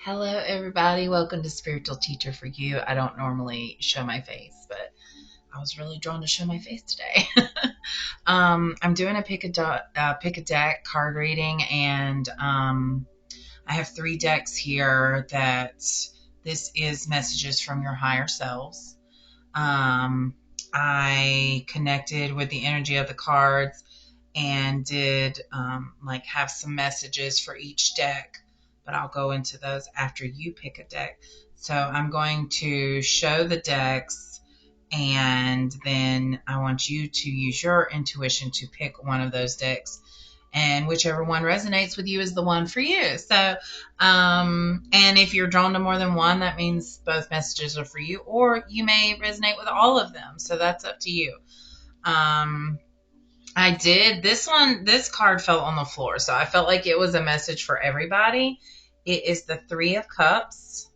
Hello, everybody. Welcome to Spiritual Teacher for You. I don't normally show my face, but I was really drawn to show my face today. I'm doing a pick a deck card reading, and I have 3 decks here. That this is messages from your higher selves. I connected with the energy of the cards and did have some messages for each deck, but I'll go into those after you pick a deck. So I'm going to show the decks, and then I want you to use your intuition to pick one of those decks, and whichever one resonates with you is the one for you. So and if you're drawn to more than one, that means both messages are for you, or you may resonate with all of them, so that's up to you. I did this card fell on the floor, so I felt like it was a message for everybody. It is the 3 of Cups,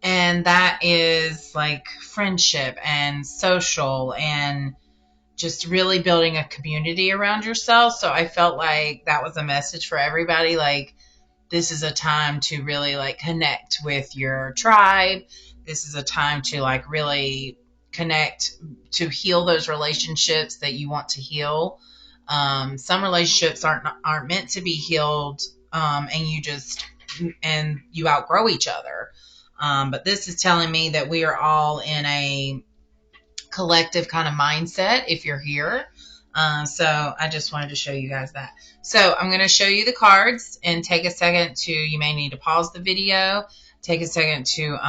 and that is like friendship and social and just really building a community around yourself. So I felt like that was a message for everybody. Like, this is a time to really connect with your tribe. This is a time to really connect, to heal those relationships that you want to heal. Some relationships aren't meant to be healed, and you outgrow each other. But this is telling me that we are all in a collective kind of mindset if you're here. So I just wanted to show you guys that. So I'm going to show you the cards, and take a second to, you may need to pause the video, take a second to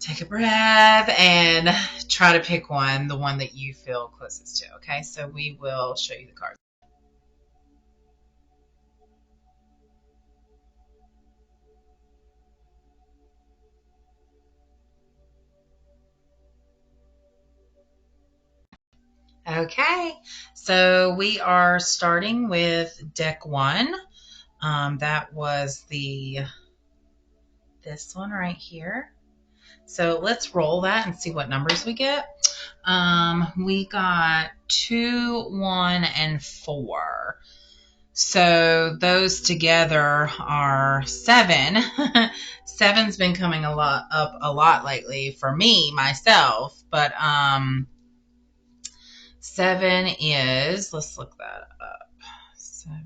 take a breath and try to pick one, the one that you feel closest to. Okay, so we will show you the cards. Okay, so we are starting with deck 1. That was this one right here. So let's roll that and see what numbers we get. We got 2, 1, and 4. So those together are 7. Seven's been coming up a lot lately for me, myself. But 7 is, let's look that up. 7.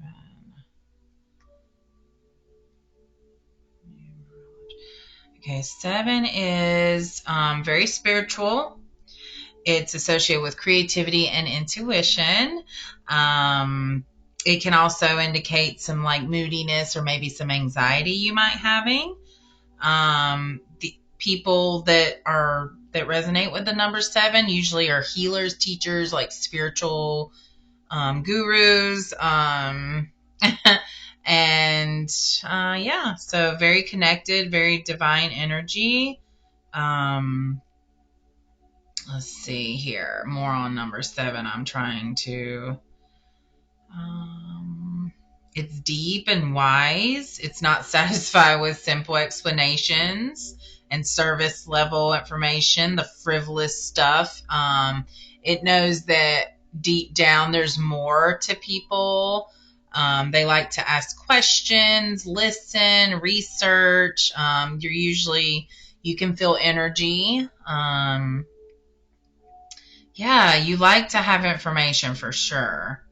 Okay, 7 is very spiritual. It's associated with creativity and intuition. It can also indicate some moodiness or maybe some anxiety you might having. The people that resonate with the number 7 usually are healers, teachers, spiritual gurus, and yeah, so very connected, very divine energy. Let's see here, more on number 7. I'm trying to it's deep and wise. It's not satisfied with simple explanations and surface level information, the frivolous stuff. It knows that deep down there's more to people. They like to ask questions, listen, research. You can feel energy. Yeah, you like to have information for sure.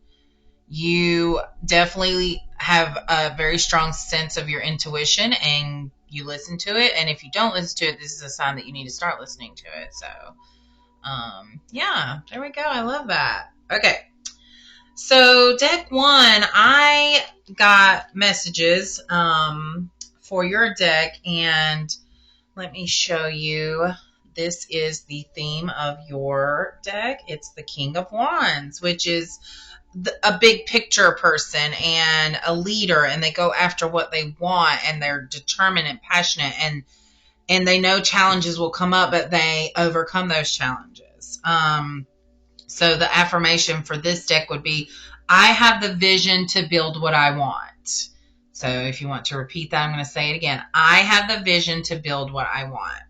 You definitely have a very strong sense of your intuition, and you listen to it. And if you don't listen to it, this is a sign that you need to start listening to it. So, yeah, there we go. I love that. Okay. So deck 1, I got messages for your deck, and let me show you. This is the theme of your deck. It's the King of Wands, which is a big picture person and a leader, and they go after what they want, and they're determined and passionate, and they know challenges will come up, but they overcome those challenges. So the affirmation for this deck would be, I have the vision to build what I want. So if you want to repeat that, I'm going to say it again. I have the vision to build what I want.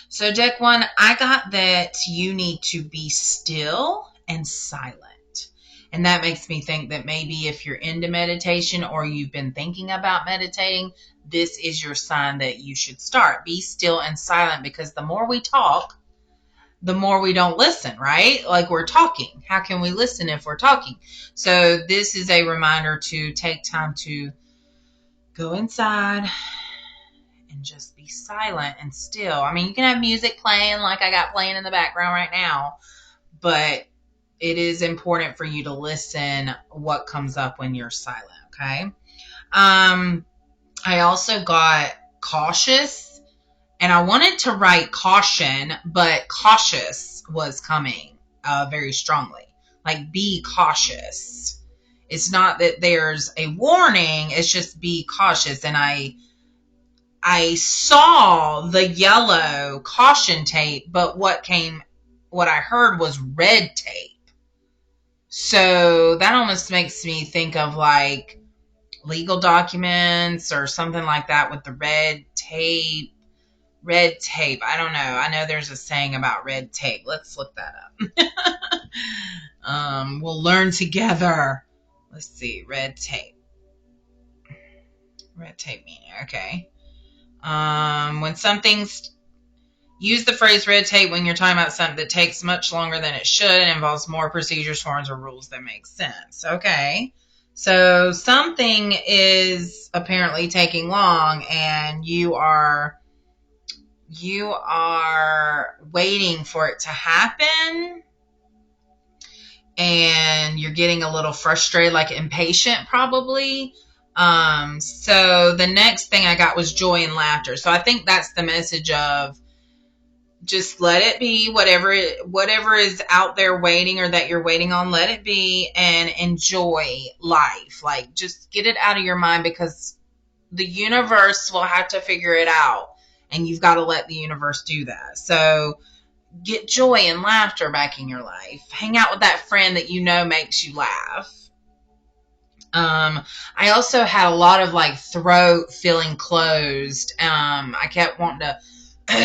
So deck 1, I got that you need to be still and silent. And that makes me think that maybe if you're into meditation or you've been thinking about meditating, this is your sign that you should start. Be still and silent, because the more we talk, the more we don't listen, right? Like, we're talking. How can we listen if we're talking? So this is a reminder to take time to go inside and just be silent and still. I mean, you can have music playing like I got playing in the background right now, but it is important for you to listen what comes up when you're silent, okay? I also got cautious, and I wanted to write caution, but cautious was coming very strongly. Like, be cautious. It's not that there's a warning, it's just be cautious. And I saw the yellow caution tape, but what I heard was red tape. So that almost makes me think of like legal documents or something like that with the red tape. Red tape. I don't know. I know there's a saying about red tape. Let's look that up. We'll learn together. Let's see. Red tape. Red tape meaning. Okay. When something's use the phrase red tape when you're talking about something that takes much longer than it should and involves more procedures, forms, or rules that make sense. Okay. So something is apparently taking long, and you are waiting for it to happen, and you're getting a little frustrated, like impatient probably. So the next thing I got was joy and laughter. So I think that's the message of just let it be, whatever is out there waiting or that you're waiting on, let it be, and enjoy life. Like, just get it out of your mind, because the universe will have to figure it out, and you've got to let the universe do that. So get joy and laughter back in your life. Hang out with that friend that you know makes you laugh. I also had a lot of like throat feeling closed. I kept wanting to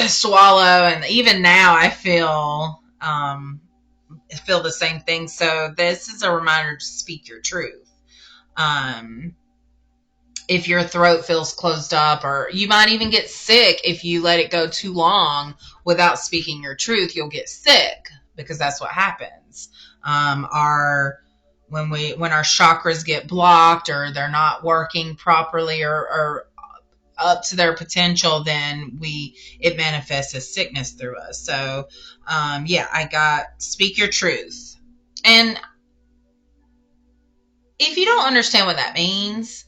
swallow, and even now I feel the same thing. So this is a reminder to speak your truth. If your throat feels closed up, or you might even get sick if you let it go too long without speaking your truth, you'll get sick, because that's what happens. When our chakras get blocked, or they're not working properly, or up to their potential, then it manifests as sickness through us. So I got speak your truth. And if you don't understand what that means,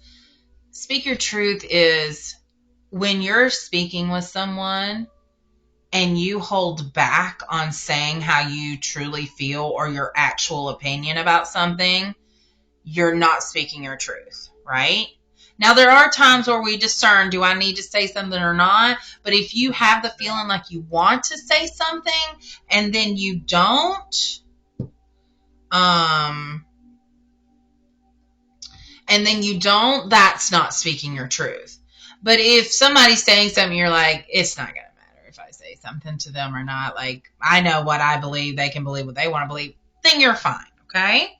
speak your truth is when you're speaking with someone and you hold back on saying how you truly feel or your actual opinion about something, you're not speaking your truth, right? Now, there are times where we discern, do I need to say something or not? But if you have the feeling like you want to say something and then you don't, that's not speaking your truth. But if somebody's saying something, you're like, it's not going to matter if I say something to them or not. Like, I know what I believe. They can believe what they want to believe. Then you're fine, okay?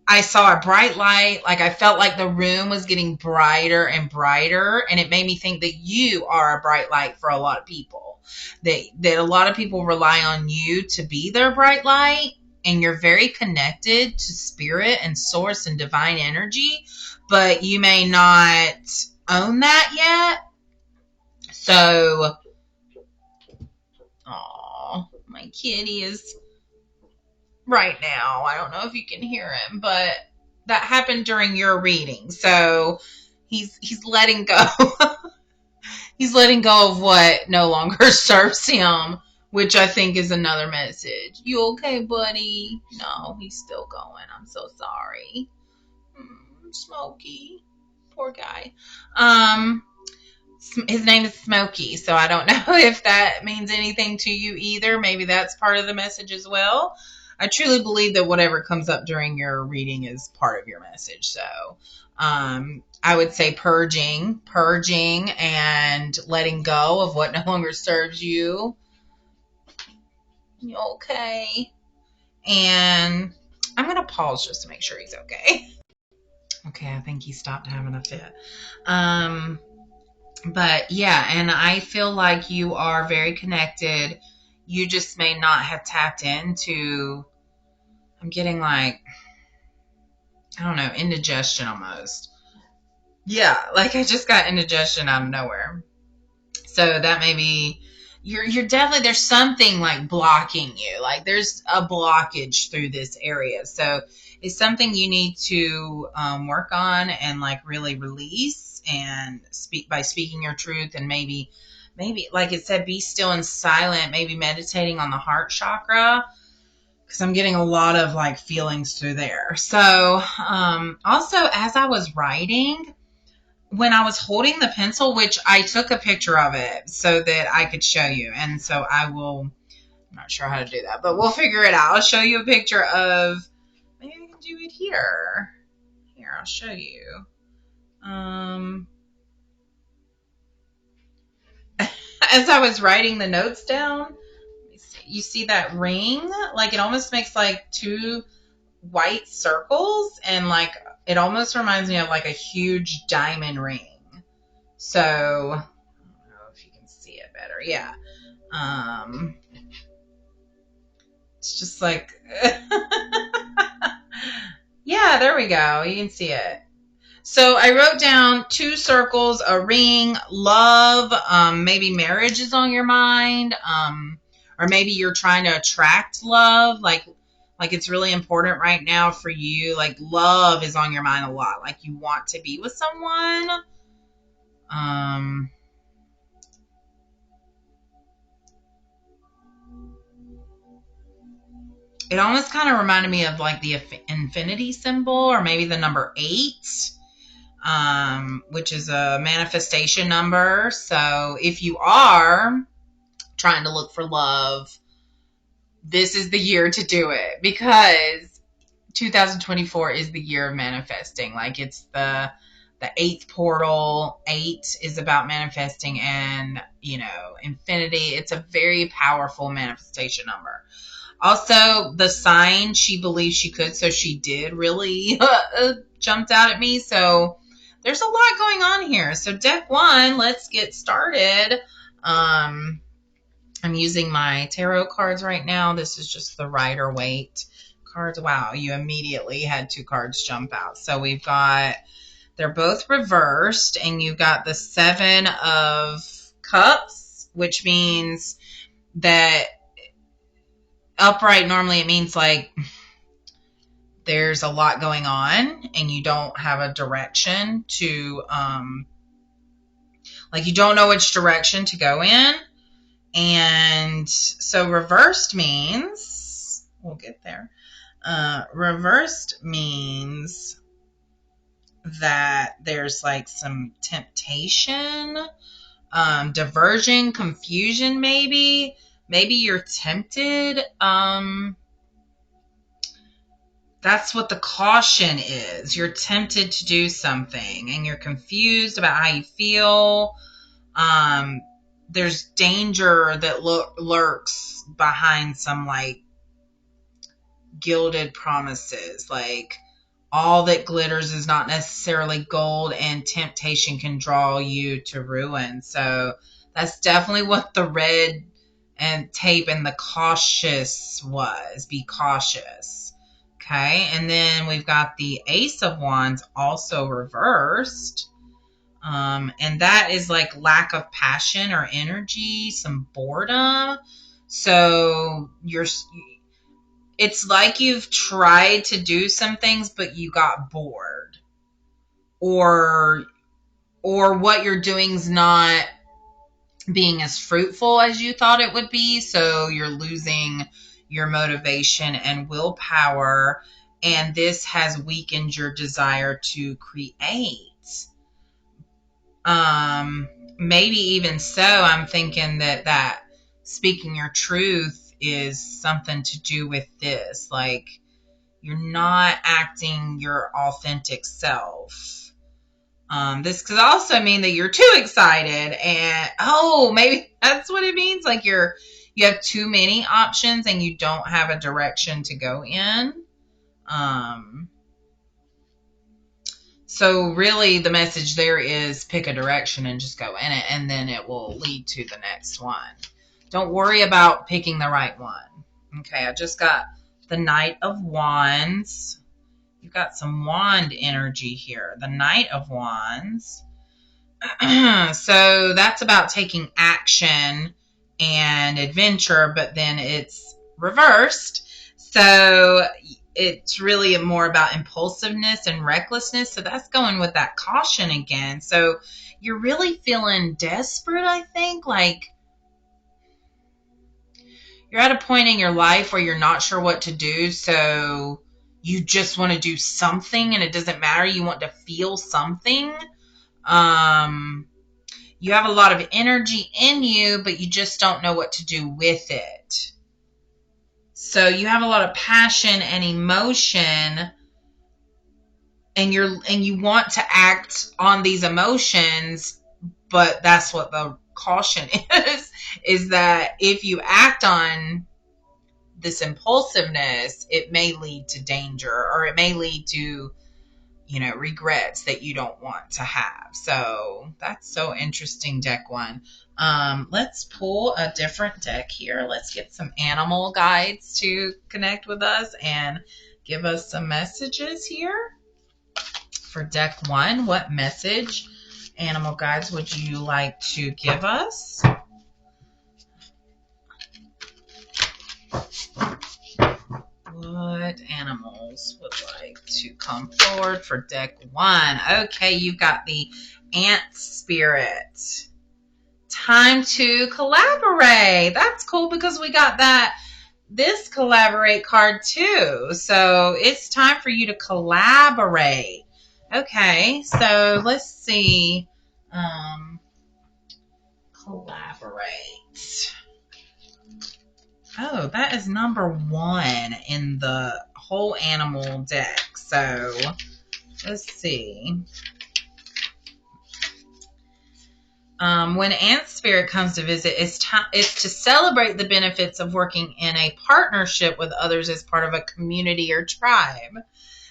I saw a bright light. Like, I felt like the room was getting brighter and brighter, and it made me think that you are a bright light for a lot of people. That a lot of people rely on you to be their bright light, and you're very connected to spirit and source and divine energy, but you may not own that yet. So, my kitty is right now. I don't know if you can hear him, but that happened during your reading. So he's letting go. He's letting go of what no longer serves him, which I think is another message. You okay, buddy? No, he's still going. I'm so sorry. Smokey. Poor guy. His name is Smokey, so I don't know if that means anything to you either. Maybe that's part of the message as well. I truly believe that whatever comes up during your reading is part of your message. So I would say purging and letting go of what no longer serves you. You okay? And I'm going to pause just to make sure he's okay. Okay, I think he stopped having a fit. But yeah, and I feel like you are very connected. You just may not have tapped into, I'm getting like, I don't know, indigestion almost. Yeah, like I just got indigestion out of nowhere. So that may be, you're definitely, there's something like blocking you. Like there's a blockage through this area. So it's something you need to work on and like really release and speak by speaking your truth, and maybe like it said, be still and silent, maybe meditating on the heart chakra, because I'm getting a lot of like feelings through there. So also, as I was writing, when I was holding the pencil, which I took a picture of it so that I could show you. And so I will, I'm not sure how to do that, but we'll figure it out. I'll show you a picture of, maybe I can do it here. Here, I'll show you. As I was writing the notes down, let me see. You see that ring? Like it almost makes like two white circles, and like it almost reminds me of like a huge diamond ring. So I don't know if you can see it better. Yeah. It's just like yeah, there we go. You can see it. So I wrote down two circles, a ring, love, maybe marriage is on your mind, or maybe you're trying to attract love, like it's really important right now for you. Like love is on your mind a lot. Like you want to be with someone. It almost kind of reminded me of like the infinity symbol, or maybe the number 8, which is a manifestation number. So if you are trying to look for love, this is the year to do it, because 2024 is the year of manifesting. Like it's the 8th portal. 8 is about manifesting and, infinity. It's a very powerful manifestation number. Also, the sign she believed she could, so she did really jumped out at me. So there's a lot going on here. So deck 1, let's get started. I'm using my tarot cards right now. This is just the Rider-Waite cards. Wow, you immediately had 2 cards jump out. So we've got, they're both reversed, and you've got the 7 of Cups, which means that upright, normally it means like there's a lot going on and you don't have a direction to, like you don't know which direction to go in. And so reversed means, we'll get there. Reversed means that there's like some temptation, diversion, confusion, maybe you're tempted. That's what the caution is. You're tempted to do something and you're confused about how you feel. There's danger that lurks behind some like gilded promises. Like all that glitters is not necessarily gold, and temptation can draw you to ruin. So that's definitely what the red and tape and the cautious was. Be cautious. Okay, and then we've got the Ace of Wands also reversed. And that is like lack of passion or energy, some boredom. So it's like you've tried to do some things, but you got bored. Or what you're doing is not being as fruitful as you thought it would be. So you're losing your motivation and willpower, and this has weakened your desire to create. Maybe even so, I'm thinking that speaking your truth is something to do with this. Like you're not acting your authentic self. This could also mean that you're too excited, and maybe that's what it means. Like you're you have too many options and you don't have a direction to go in. So really the message there is pick a direction and just go in it, and then it will lead to the next one. Don't worry about picking the right one. Okay, I just got the Knight of Wands. You've got some wand energy here. The Knight of Wands. So that's about taking action and adventure, but then it's reversed. So it's really more about impulsiveness and recklessness. So that's going with that caution again. So you're really feeling desperate, I think. Like you're at a point in your life where you're not sure what to do. So you just want to do something, and it doesn't matter. You want to feel something. You have a lot of energy in you, but you just don't know what to do with it. So you have a lot of passion and emotion, and you want to act on these emotions, but that's what the caution is that if you act on this impulsiveness, it may lead to danger, or it may lead to regrets that you don't want to have. So that's so interesting, deck one. Let's pull a different deck here. Let's get some animal guides to connect with us and give us some messages here. For deck one, what message, animal guides, would you like to give us? What animals would like to come forward for deck one? Okay, you've got the ant spirit. Time to collaborate. That's cool because we got this collaborate card too. So it's time for you to collaborate. Okay, so let's see. Collaborate. Oh, that is number one in the whole animal deck. So let's see. When Ant Spirit comes to visit, it's to celebrate the benefits of working in a partnership with others as part of a community or tribe.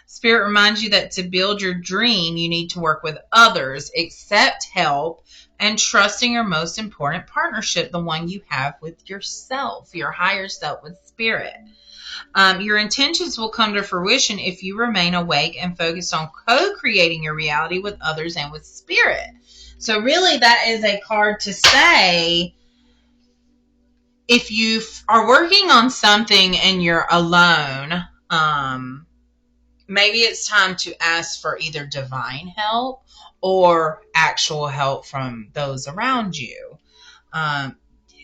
Spirit reminds you that to build your dream, you need to work with others, accept help, and trust in your most important partnership, the one you have with yourself, your higher self, with Spirit. Your intentions will come to fruition if you remain awake and focused on co-creating your reality with others and with Spirit. So really that is a card to say, if you are working on something and you're alone, maybe it's time to ask for either divine help or actual help from those around you.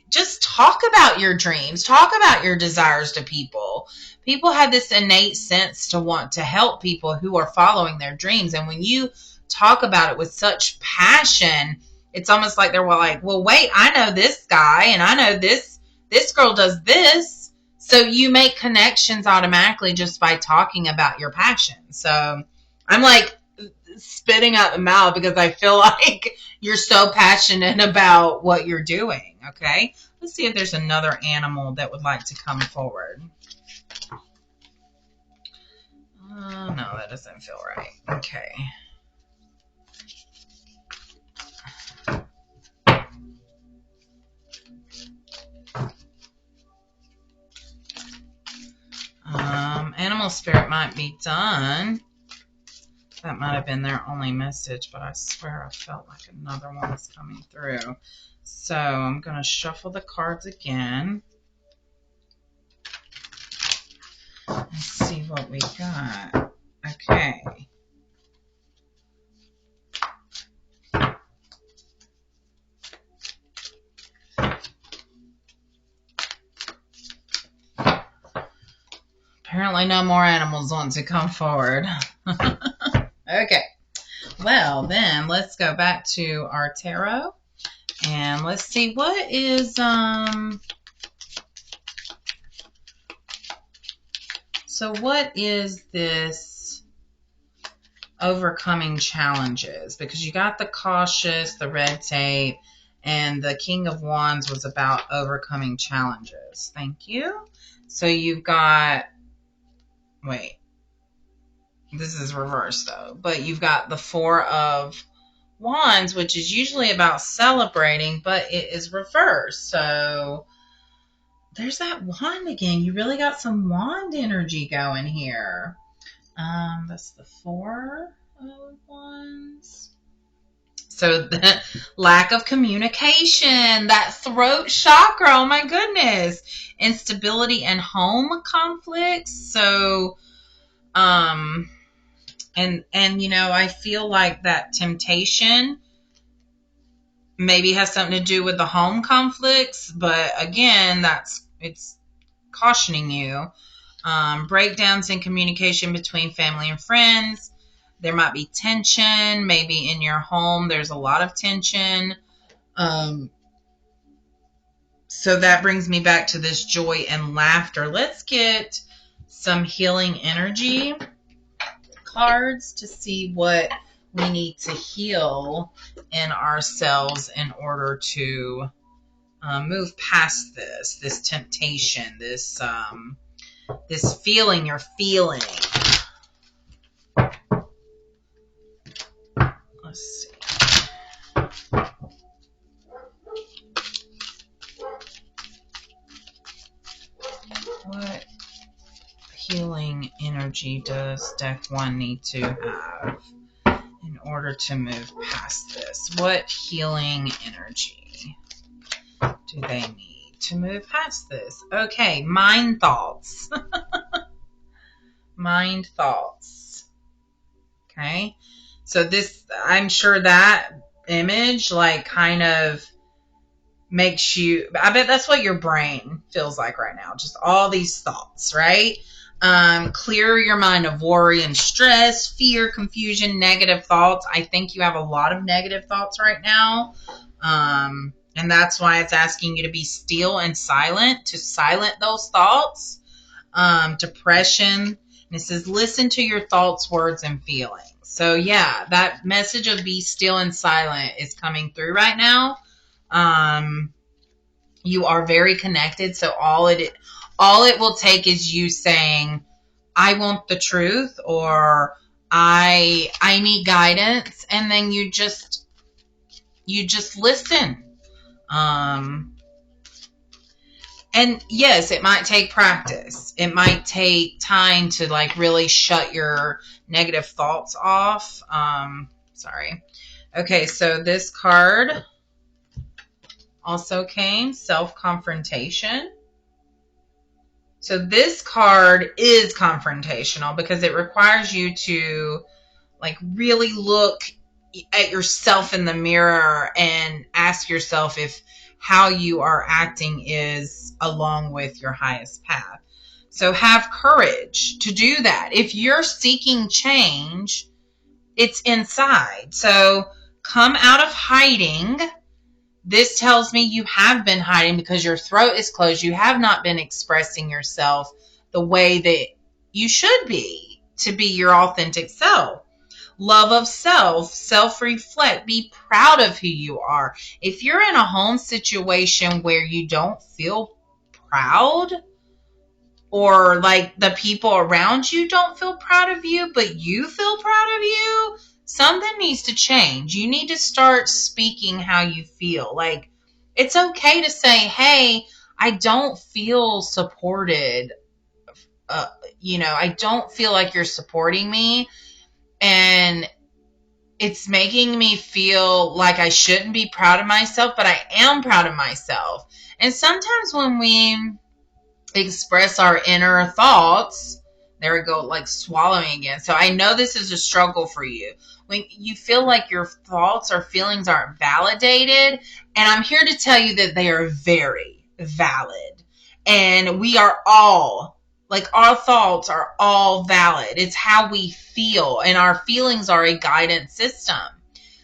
Just talk about your dreams. Talk about your desires to people. People have this innate sense to want to help people who are following their dreams. And when you talk about it with such passion, it's almost like they're like, well, wait, I know this guy and I know this girl does this. So you make connections automatically just by talking about your passion. So I'm like spitting out the mouth because I feel like you're so passionate about what you're doing. Okay. Let's see if there's another animal that would like to come forward. No, that doesn't feel right. Okay. Animal spirit might be done. That might have been their only message, but I swear I felt like another one was coming through. So I'm going to shuffle the cards again. Let's see what we got. Okay. Apparently no more animals want to come forward. Okay. Well, then let's go back to our tarot and let's see what is so what is this overcoming challenges? Because you got the cautious, the red tape, And the King of Wands was about overcoming challenges. Thank you. So you've got, wait, this is reversed though, but you've got the Four of Wands, which is usually about celebrating, but it is reversed. So there's that wand again. You really got some wand energy going here. That's the Four of Wands. So the lack of communication, that throat chakra, oh my goodness. Instability and home conflicts. So, and you know, I feel like that temptation maybe has something to do with the home conflicts, but again, it's cautioning you. Breakdowns in communication between family and friends. There might be tension. Maybe in your home there's a lot of tension. So that brings me back to this joy and laughter. Let's get some healing energy cards to see what we need to heal in ourselves in order to move past this temptation, this feeling you're feeling. Let's see. What healing energy does deck 1 need to have in order to move past this? What healing energy do they need to move past this? Okay, mind thoughts. Mind thoughts. Okay, so this, I'm sure that image like kind of makes you, I bet that's what your brain feels like right now. Just all these thoughts, right? Clear your mind of worry and stress, fear, confusion, negative thoughts. I think you have a lot of negative thoughts right now. And that's why it's asking you to be still and silent, to silent those thoughts. Depression. And it says, listen to your thoughts, words, and feelings. So yeah, that message of be still and silent is coming through right now. You are very connected. So all it will take is you saying, I want the truth, or I need guidance. And then you just listen. And yes, it might take practice. It might take time to like really shut your negative thoughts off. Sorry. Okay, so this card also came, self-confrontation. So this card is confrontational because it requires you to like really look at yourself in the mirror and ask yourself if how you are acting is along with your highest path. So have courage to do that. If you're seeking change, it's inside. So come out of hiding. This tells me you have been hiding because your throat is closed. You have not been expressing yourself the way that you should be to be your authentic self. Love of self, self-reflect, be proud of who you are. If you're in a home situation where you don't feel proud, or like the people around you don't feel proud of you, but you feel proud of you, something needs to change. You need to start speaking how you feel. Like, it's okay to say, hey, I don't feel supported. I don't feel like you're supporting me. And it's making me feel like I shouldn't be proud of myself, but I am proud of myself. And sometimes when we express our inner thoughts, there we go, like swallowing again. So I know this is a struggle for you. When you feel like your thoughts or feelings aren't validated, and I'm here to tell you that they are very valid. And we are all, like, our thoughts are all valid. It's how we feel, and our feelings are a guidance system.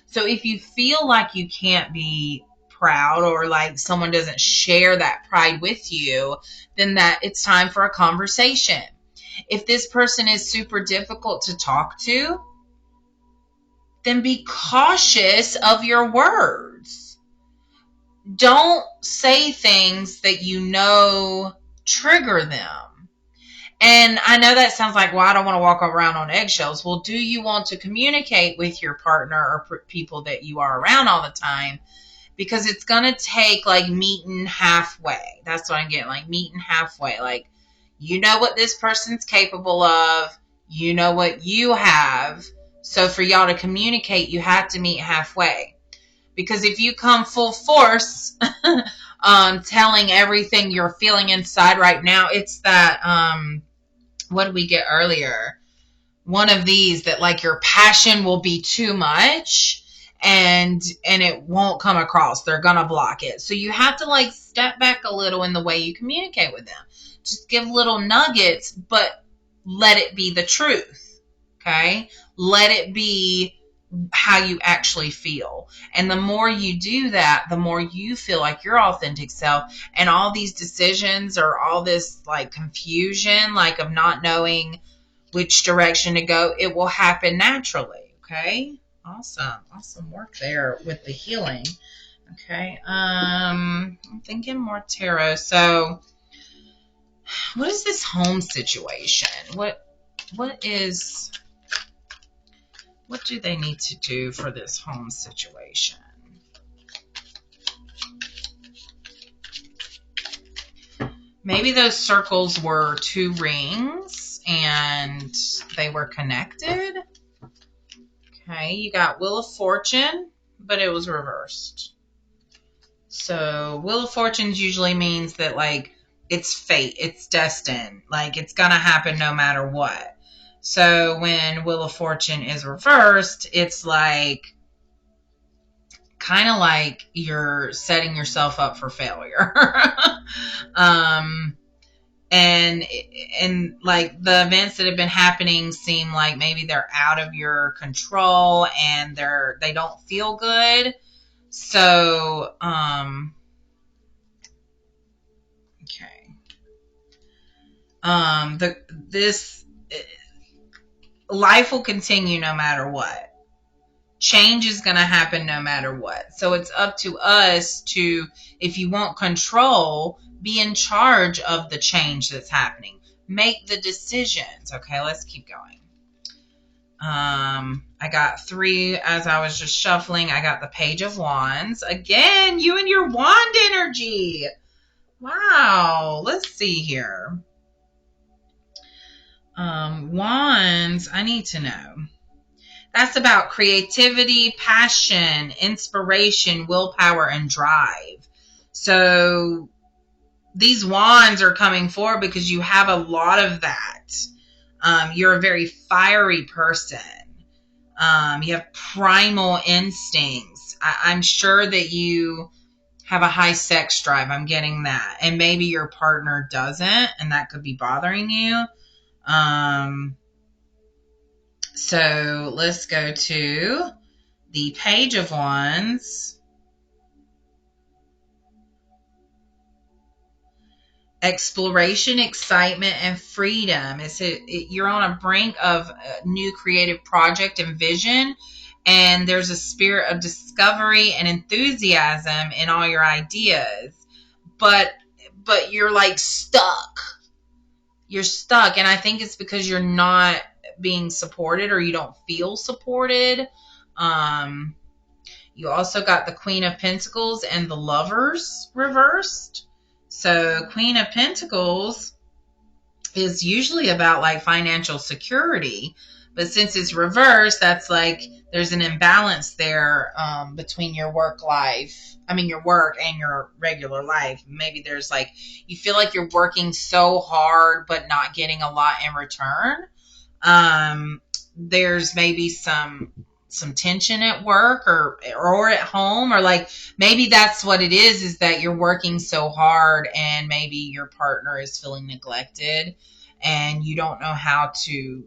So if you feel like you can't be proud, or like someone doesn't share that pride with you, then that it's time for a conversation. If this person is super difficult to talk to, then be cautious of your words. don't say things that you know trigger them. And I know that sounds like, well, I don't want to walk around on eggshells. Well, do you want to communicate with your partner or people that you are around all the time? Because it's going to take like meeting halfway. That's what I'm getting, like meeting halfway. Like, you know what this person's capable of. You know what you have. So for y'all to communicate, you have to meet halfway. Because if you come full force, telling everything you're feeling inside right now, it's that, what did we get earlier? One of these that like your passion will be too much and it won't come across. They're going to block it. So you have to like step back a little in the way you communicate with them. Just give little nuggets, but let it be the truth. Okay? Let it be how you actually feel. And the more you do that, the more you feel like your authentic self, and all these decisions or all this like confusion, like of not knowing which direction to go, it will happen naturally. Okay. Awesome work there with the healing. Okay. I'm thinking more tarot. So what is this home situation? What do they need to do for this home situation? Maybe those circles were two rings and they were connected. Okay, you got Wheel of Fortune, but it was reversed. So Wheel of Fortunes usually means that like it's fate, it's destined, like it's gonna happen no matter what. So when Wheel of Fortune is reversed, it's like kind of like you're setting yourself up for failure. And like the events that have been happening seem like maybe they're out of your control and they don't feel good. So okay. This life will continue no matter what. Change is going to happen no matter what. So it's up to us to, if you want control, be in charge of the change that's happening. Make the decisions. Okay, let's keep going. I got 3 as I was just shuffling. I got the Page of Wands. Again, you and your wand energy. Wow. Let's see here. Wands, I need to know. That's about creativity, passion, inspiration, willpower, and drive. So these wands are coming forward because you have a lot of that. You're a very fiery person. You have primal instincts. I'm sure that you have a high sex drive. I'm getting that. And maybe your partner doesn't, and that could be bothering you. So let's go to the Page of Wands. Exploration, excitement, and freedom. You're on a brink of a new creative project and vision, and there's a spirit of discovery and enthusiasm in all your ideas. But you're like stuck. You're stuck, and I think it's because you're not being supported or you don't feel supported. You also got the Queen of Pentacles and the Lovers reversed. So Queen of Pentacles is usually about like financial security, but since it's reversed, that's like there's an imbalance there between your work and your regular life. Maybe there's like, you feel like you're working so hard but not getting a lot in return. There's maybe some tension at work or at home, or like maybe that's what it is that you're working so hard and maybe your partner is feeling neglected and you don't know how to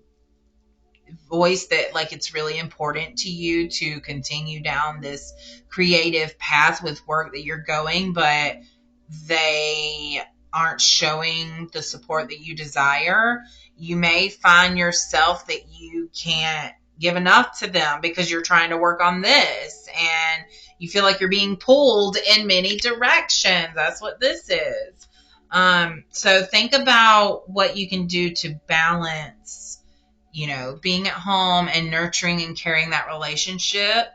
voice that, like it's really important to you to continue down this creative path with work that you're going, but they aren't showing the support that you desire. You may find yourself that you can't give enough to them because you're trying to work on this, and You feel like you're being pulled in many directions. That's what this is. So think about what you can do to balance, being at home and nurturing and caring that relationship,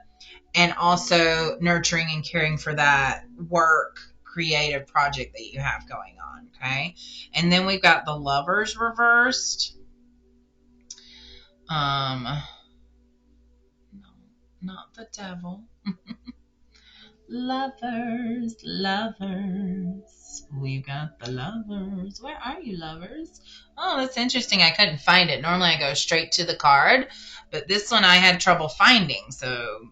and also nurturing and caring for that work creative project that you have going on. Okay. And then we've got the Lovers reversed. No, not the Devil. Lovers, lovers. We've got the Lovers. Where are you, Lovers? Oh, that's interesting. I couldn't find it. Normally I go straight to the card, but this one I had trouble finding. So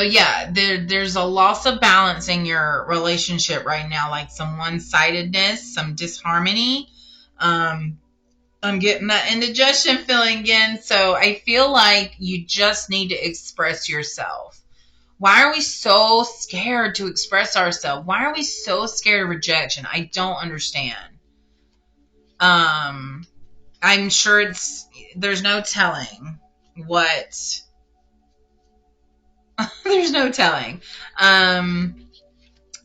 yeah, there's a loss of balance in your relationship right now, like some one-sidedness, some disharmony. I'm getting that indigestion feeling again. So I feel like you just need to express yourself. Why are we so scared to express ourselves? Why are we so scared of rejection? I don't understand. I'm sure there's no telling what there's no telling.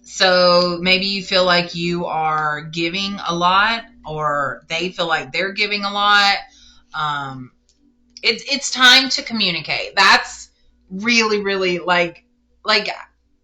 So maybe you feel like you are giving a lot, or they feel like they're giving a lot. It's time to communicate. That's really, really like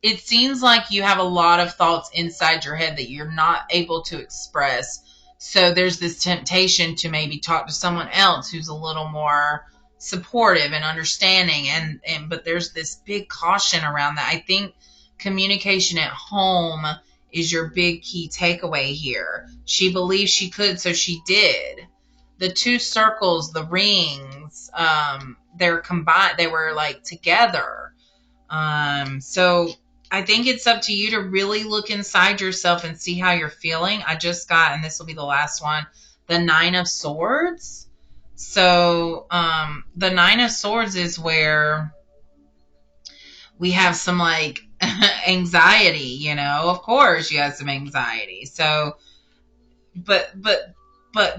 it seems like you have a lot of thoughts inside your head that you're not able to express. So there's this temptation to maybe talk to someone else who's a little more supportive and understanding, but there's this big caution around that. I think communication at home is your big key takeaway here. She believed she could, so she did. The two circles, the rings, they're combined. They were like together. So I think it's up to you to really look inside yourself and see how you're feeling. I just got, and this will be the last one, the Nine of Swords. So the Nine of Swords is where we have some like anxiety, of course you have some anxiety. So, but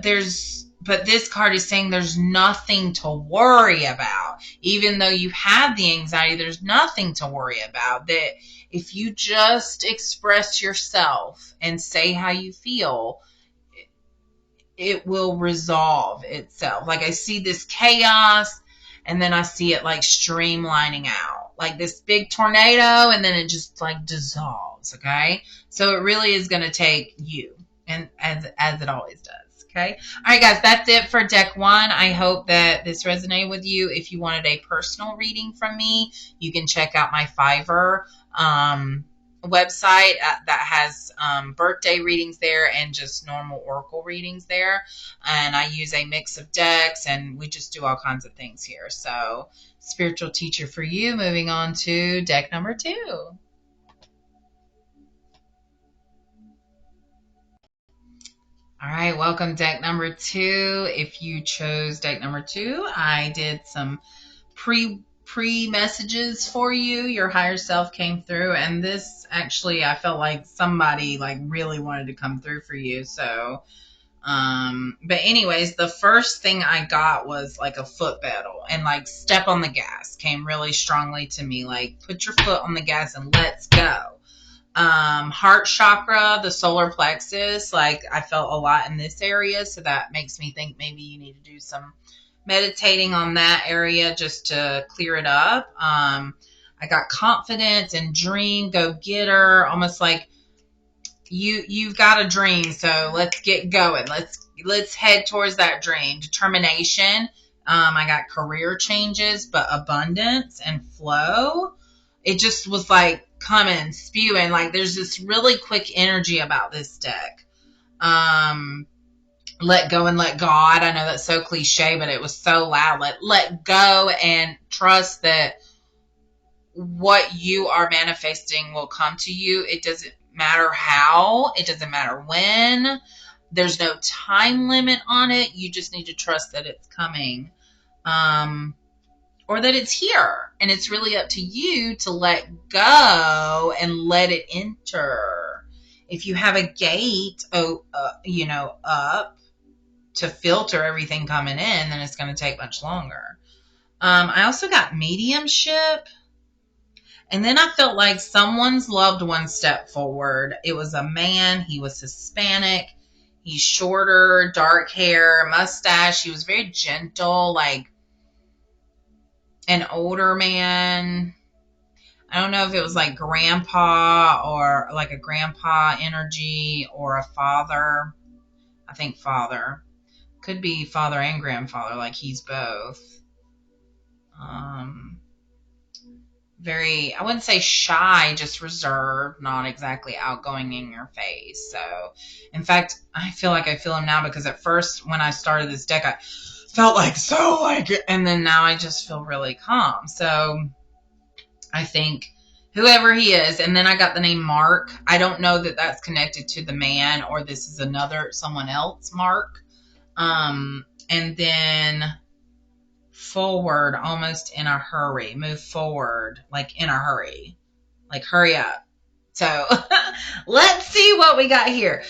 this card is saying there's nothing to worry about. Even though you have the anxiety, there's nothing to worry about. That if you just express yourself and say how you feel, it will resolve itself. Like I see this chaos, and then I see it like streamlining out, like this big tornado, and then it just like dissolves. Okay. So it really is going to take you, and as it always does. Okay. All right, guys, that's it for deck one. I hope that this resonated with you. If you wanted a personal reading from me, you can check out my Fiverr website that has birthday readings there and just normal oracle readings there. And I use a mix of decks, and we just do all kinds of things here. So, spiritual teacher for you. Moving on to deck number 2. All right, welcome deck number 2. If you chose deck number 2, I did some pre messages for you. Your higher self came through, and this actually I felt like somebody like really wanted to come through for you. So but anyways, the first thing I got was like a foot pedal, and like step on the gas came really strongly to me, like put your foot on the gas and let's go. Heart chakra, the solar plexus, like I felt a lot in this area, so that makes me think maybe you need to do some meditating on that area just to clear it up. I got confidence and dream, go getter, almost like you've got a dream, so let's get going. Let's head towards that dream. Determination. I got career changes, but abundance and flow. It just was like coming, spewing. Like there's this really quick energy about this deck. Let go and let God. I know that's so cliche, but it was so loud. Let go and trust that what you are manifesting will come to you. It doesn't matter how. It doesn't matter when. There's no time limit on it. You just need to trust that it's coming. Or that it's here. And it's really up to you to let go and let it enter. If you have a gate, up to filter everything coming in, then it's going to take much longer. I also got mediumship. And then I felt like someone's loved one stepped forward. It was a man. He was Hispanic. He's shorter, dark hair, mustache. He was very gentle, like an older man. I don't know if it was like grandpa or like a grandpa energy or a father. I think father. Could be father and grandfather, like he's both. Um, Very, I wouldn't say shy, just reserved, not exactly outgoing in your face. So, in fact, I feel like I feel him now because at first when I started this deck, I felt like so like it, and then now I just feel really calm. So, I think whoever he is, and then I got the name Mark. I don't know that that's connected to the man or this is someone else, Mark. And then forward, almost in a hurry. Move forward, like in a hurry. Like hurry up. So let's see what we got here.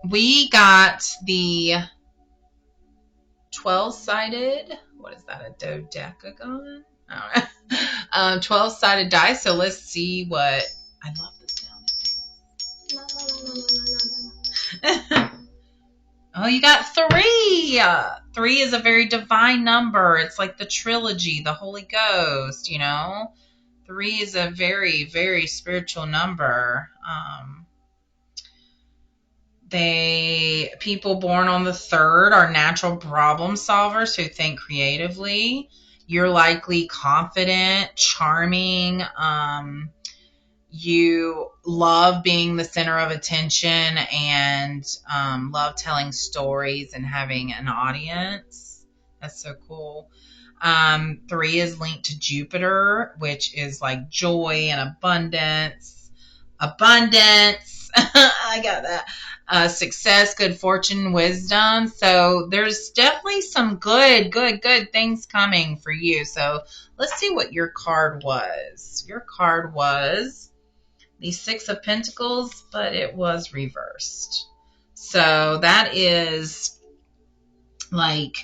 We got the 12-sided. What is that? A dodecagon? I don't know. 12-sided dice. So let's see what. I love this sound. Oh, you got 3. 3 is a very divine number. It's like the trilogy, the Holy Ghost, 3 is a very, very spiritual number. People born on the 3rd are natural problem solvers who think creatively. You're likely confident, charming. You love being the center of attention and love telling stories and having an audience. That's so cool. 3 is linked to Jupiter, which is like joy and abundance. I got that. Success, good fortune, wisdom. So there's definitely some good things coming for you. So let's see what your card was. Your card was the 6 of Pentacles, but it was reversed. So that is like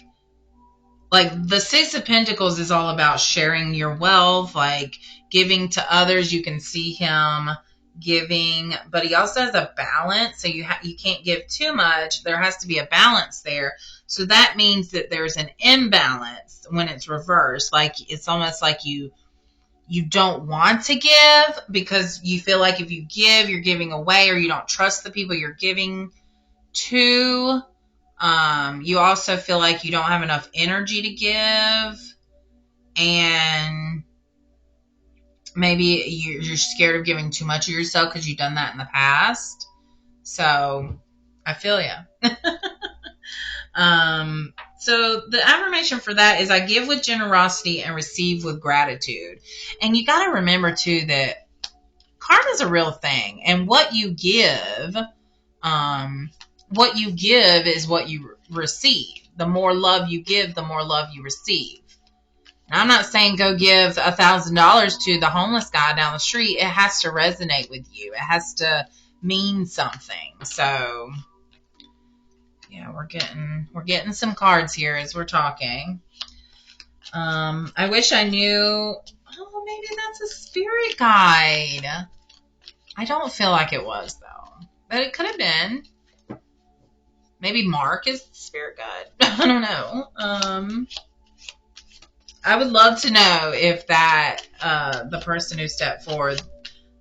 the 6 of Pentacles is all about sharing your wealth, like giving to others. You can see him giving, but he also has a balance. So you can't give too much. There has to be a balance there. So that means that there's an imbalance when it's reversed. Like it's almost like you don't want to give because you feel like if you give, you're giving away, or you don't trust the people you're giving to. You also feel like you don't have enough energy to give, and maybe you're scared of giving too much of yourself because you've done that in the past. So I feel you. So the affirmation for that is I give with generosity and receive with gratitude. And you got to remember too that karma is a real thing, and what you give is what you receive. The more love you give, the more love you receive. Now, I'm not saying go give $1,000 to the homeless guy down the street. It has to resonate with you. It has to mean something. So yeah, we're getting some cards here as we're talking. I wish I knew. Oh, maybe that's a spirit guide. I don't feel like it was though, but it could have been. Maybe Mark is the spirit guide. I don't know. I would love to know if that the person who stepped forward,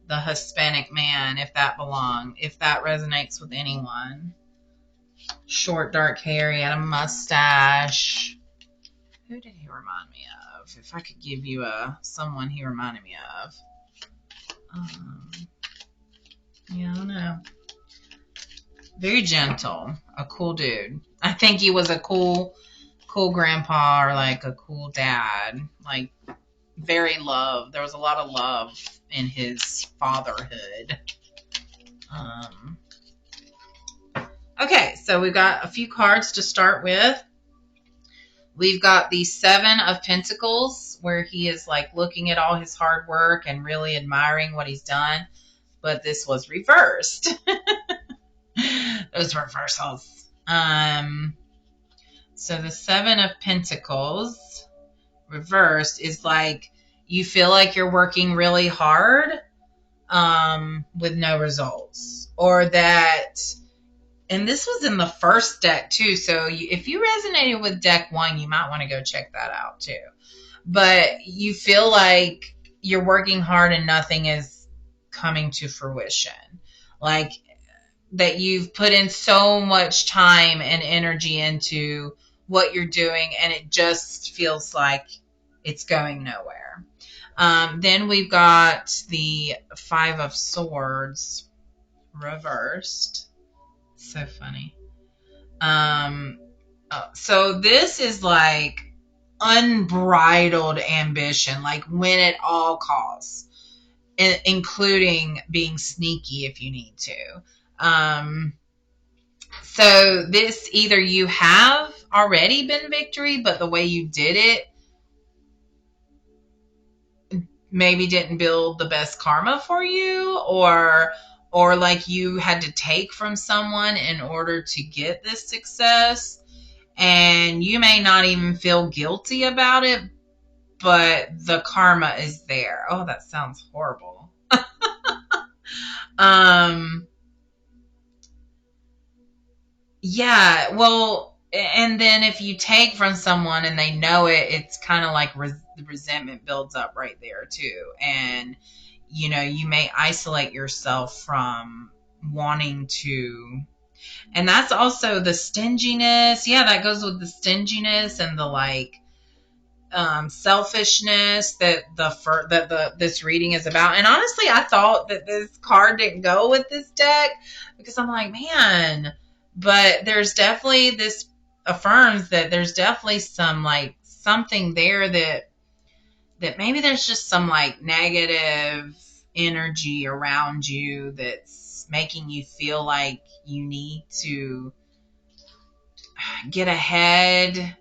the Hispanic man, if that resonates with anyone. Short, dark hair, he had a mustache. Who did he remind me of? If I could give you someone he reminded me of. Yeah, I don't know. Very gentle. A cool dude. I think he was a cool grandpa, or like a cool dad. Like very love. There was a lot of love in his fatherhood. Okay, so we've got a few cards to start with. We've got the 7 of Pentacles, where he is like looking at all his hard work and really admiring what he's done. But this was reversed. Those reversals. So the 7 of Pentacles reversed is like you feel like you're working really hard with no results, or that, and this was in the first deck too, so if you resonated with deck 1, you might want to go check that out too. But you feel like you're working hard and nothing is coming to fruition, like that you've put in so much time and energy into what you're doing and it just feels like it's going nowhere. Then we've got the 5 of Swords reversed. So funny. So this is like unbridled ambition, like win at all costs, including being sneaky if you need to. So this, either you have already been victory, but the way you did it maybe didn't build the best karma for you, or like you had to take from someone in order to get this success, and you may not even feel guilty about it, but the karma is there. Oh, that sounds horrible. Yeah, well, and then if you take from someone and they know it, it's kind of like the resentment builds up right there too. And, you may isolate yourself from wanting to. And that's also the stinginess. Yeah, that goes with the stinginess and the like selfishness that this reading is about. And honestly, I thought that this card didn't go with this deck because I'm like, man, but there's definitely, this affirms that there's definitely some like something there that maybe there's just some like negative energy around you that's making you feel like you need to get ahead.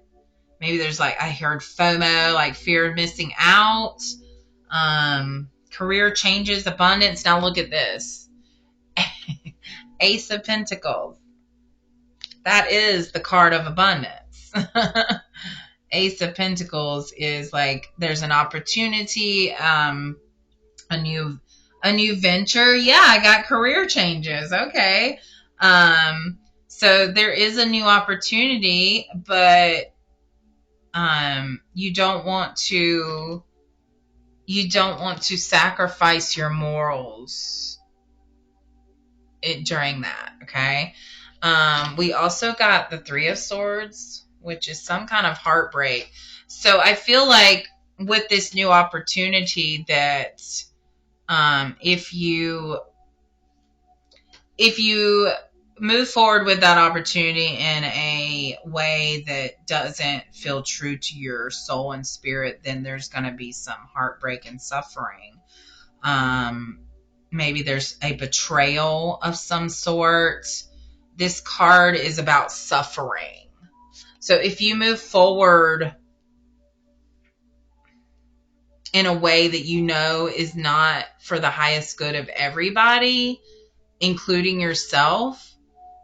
Maybe there's like, I heard FOMO, like fear of missing out, career changes, abundance. Now look at this. Ace of Pentacles. That is the card of abundance. Ace of Pentacles is like, there's an opportunity, a new venture. Yeah, I got career changes. Okay. So there is a new opportunity, but you don't want to sacrifice your morals during that. Okay. We also got the 3 of Swords, which is some kind of heartbreak. So I feel like with this new opportunity that if you move forward with that opportunity in a way that doesn't feel true to your soul and spirit, then there's going to be some heartbreak and suffering. Maybe there's a betrayal of some sort. This card is about suffering. So if you move forward in a way that is not for the highest good of everybody, including yourself,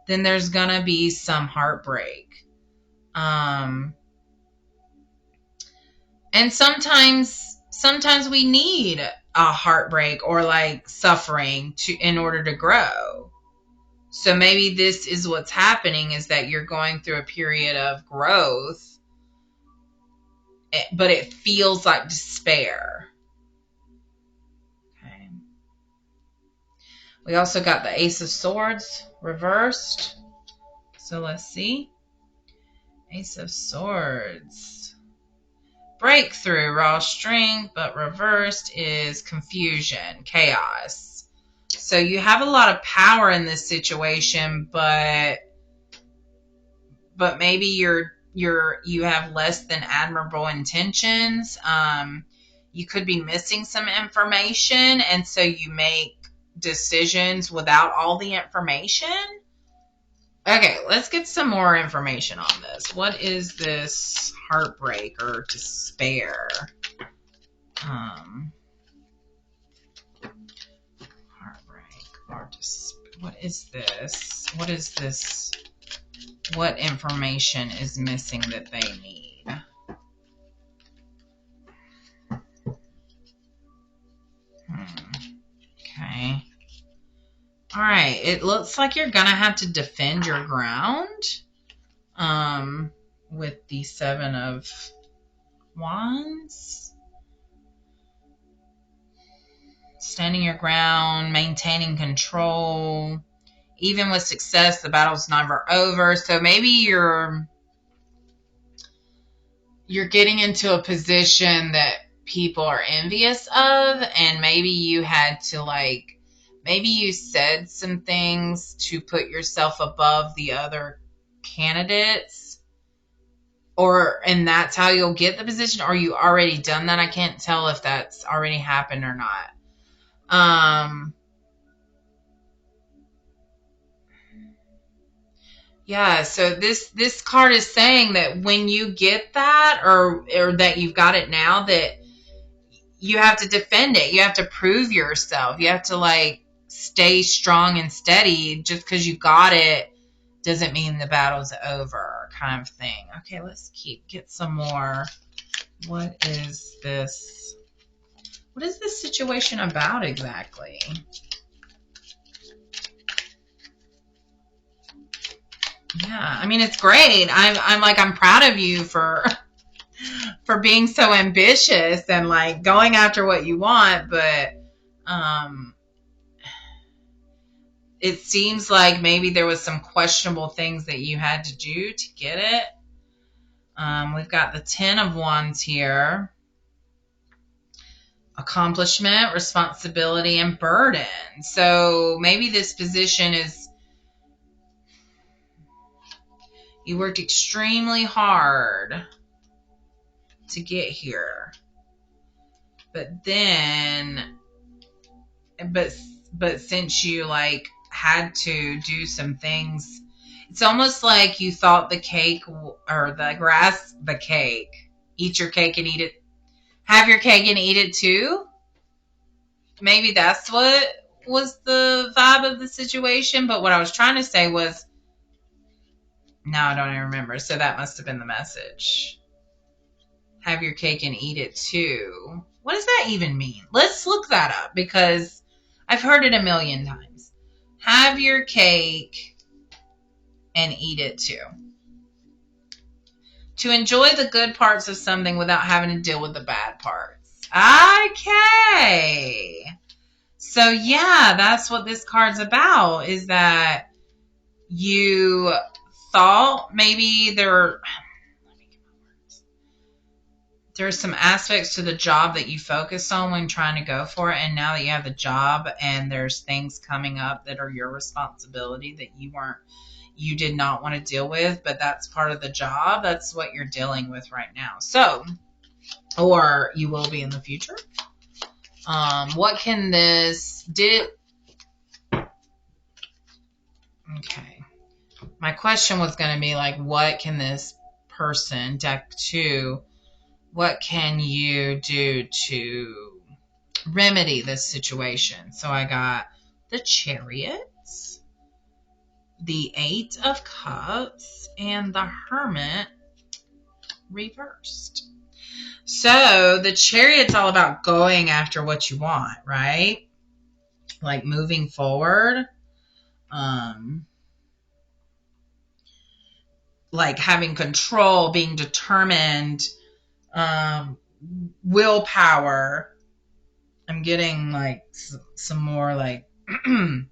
then there's gonna be some heartbreak. And sometimes we need a heartbreak or like suffering in order to grow. So maybe this is what's happening, is that you're going through a period of growth, but it feels like despair. Okay. We also got the Ace of Swords reversed. So let's see. Ace of Swords. Breakthrough, raw strength, but reversed is confusion, chaos. So you have a lot of power in this situation, but maybe you have less than admirable intentions. You could be missing some information, and so you make decisions without all the information. Okay, let's get some more information on this. What is this heartbreak or despair? Heartbreak or despair. What is this? What is this? What information is missing that they need? All right. It looks like you're going to have to defend your ground with the Seven of Wands. Standing your ground, maintaining control. Even with success, the battle's never over. So maybe you're getting into a position that people are envious of, and maybe you had to maybe you said some things to put yourself above the other candidates, and that's how you'll get the position, or you already done that. I can't tell if that's already happened or not. Yeah, so this card is saying that when you get that, or that you've got it now, that you have to defend it. You have to prove yourself. You have to stay strong and steady. Just because you got it doesn't mean the battle's over, kind of thing. Okay, let's get some more. What is this? What is this situation about exactly? Yeah, I mean, it's great. I'm proud of you for being so ambitious and going after what you want, but it seems like maybe there was some questionable things that you had to do to get it. We've got the 10 of Wands here. Accomplishment, responsibility, and burden. So maybe this position is, you worked extremely hard to get here. But then, but since you had to do some things, it's almost like you thought the cake or the cake. Eat your cake and eat it. Have your cake and eat it too. Maybe that's what was the vibe of the situation. But what I was trying to say was, no, I don't even remember. So that must have been the message. Have your cake and eat it too. What does that even mean? Let's look that up because I've heard it a million times. Have your cake and eat it too. To enjoy the good parts of something without having to deal with the bad parts. Okay. So yeah, that's what this card's about, is that you thought maybe there's some aspects to the job that you focused on when trying to go for it, and now that you have the job and there's things coming up that are your responsibility that you did not want to deal with, but that's part of the job. That's what you're dealing with right now. So, or you will be in the future. What can this okay. My question was going to be what can this person, deck 2, what can you do to remedy this situation? So I got the Chariot, the 8 of Cups, and the Hermit reversed. So the Chariot's all about going after what you want, right? Moving forward. Having control, being determined, willpower. I'm getting some more I don't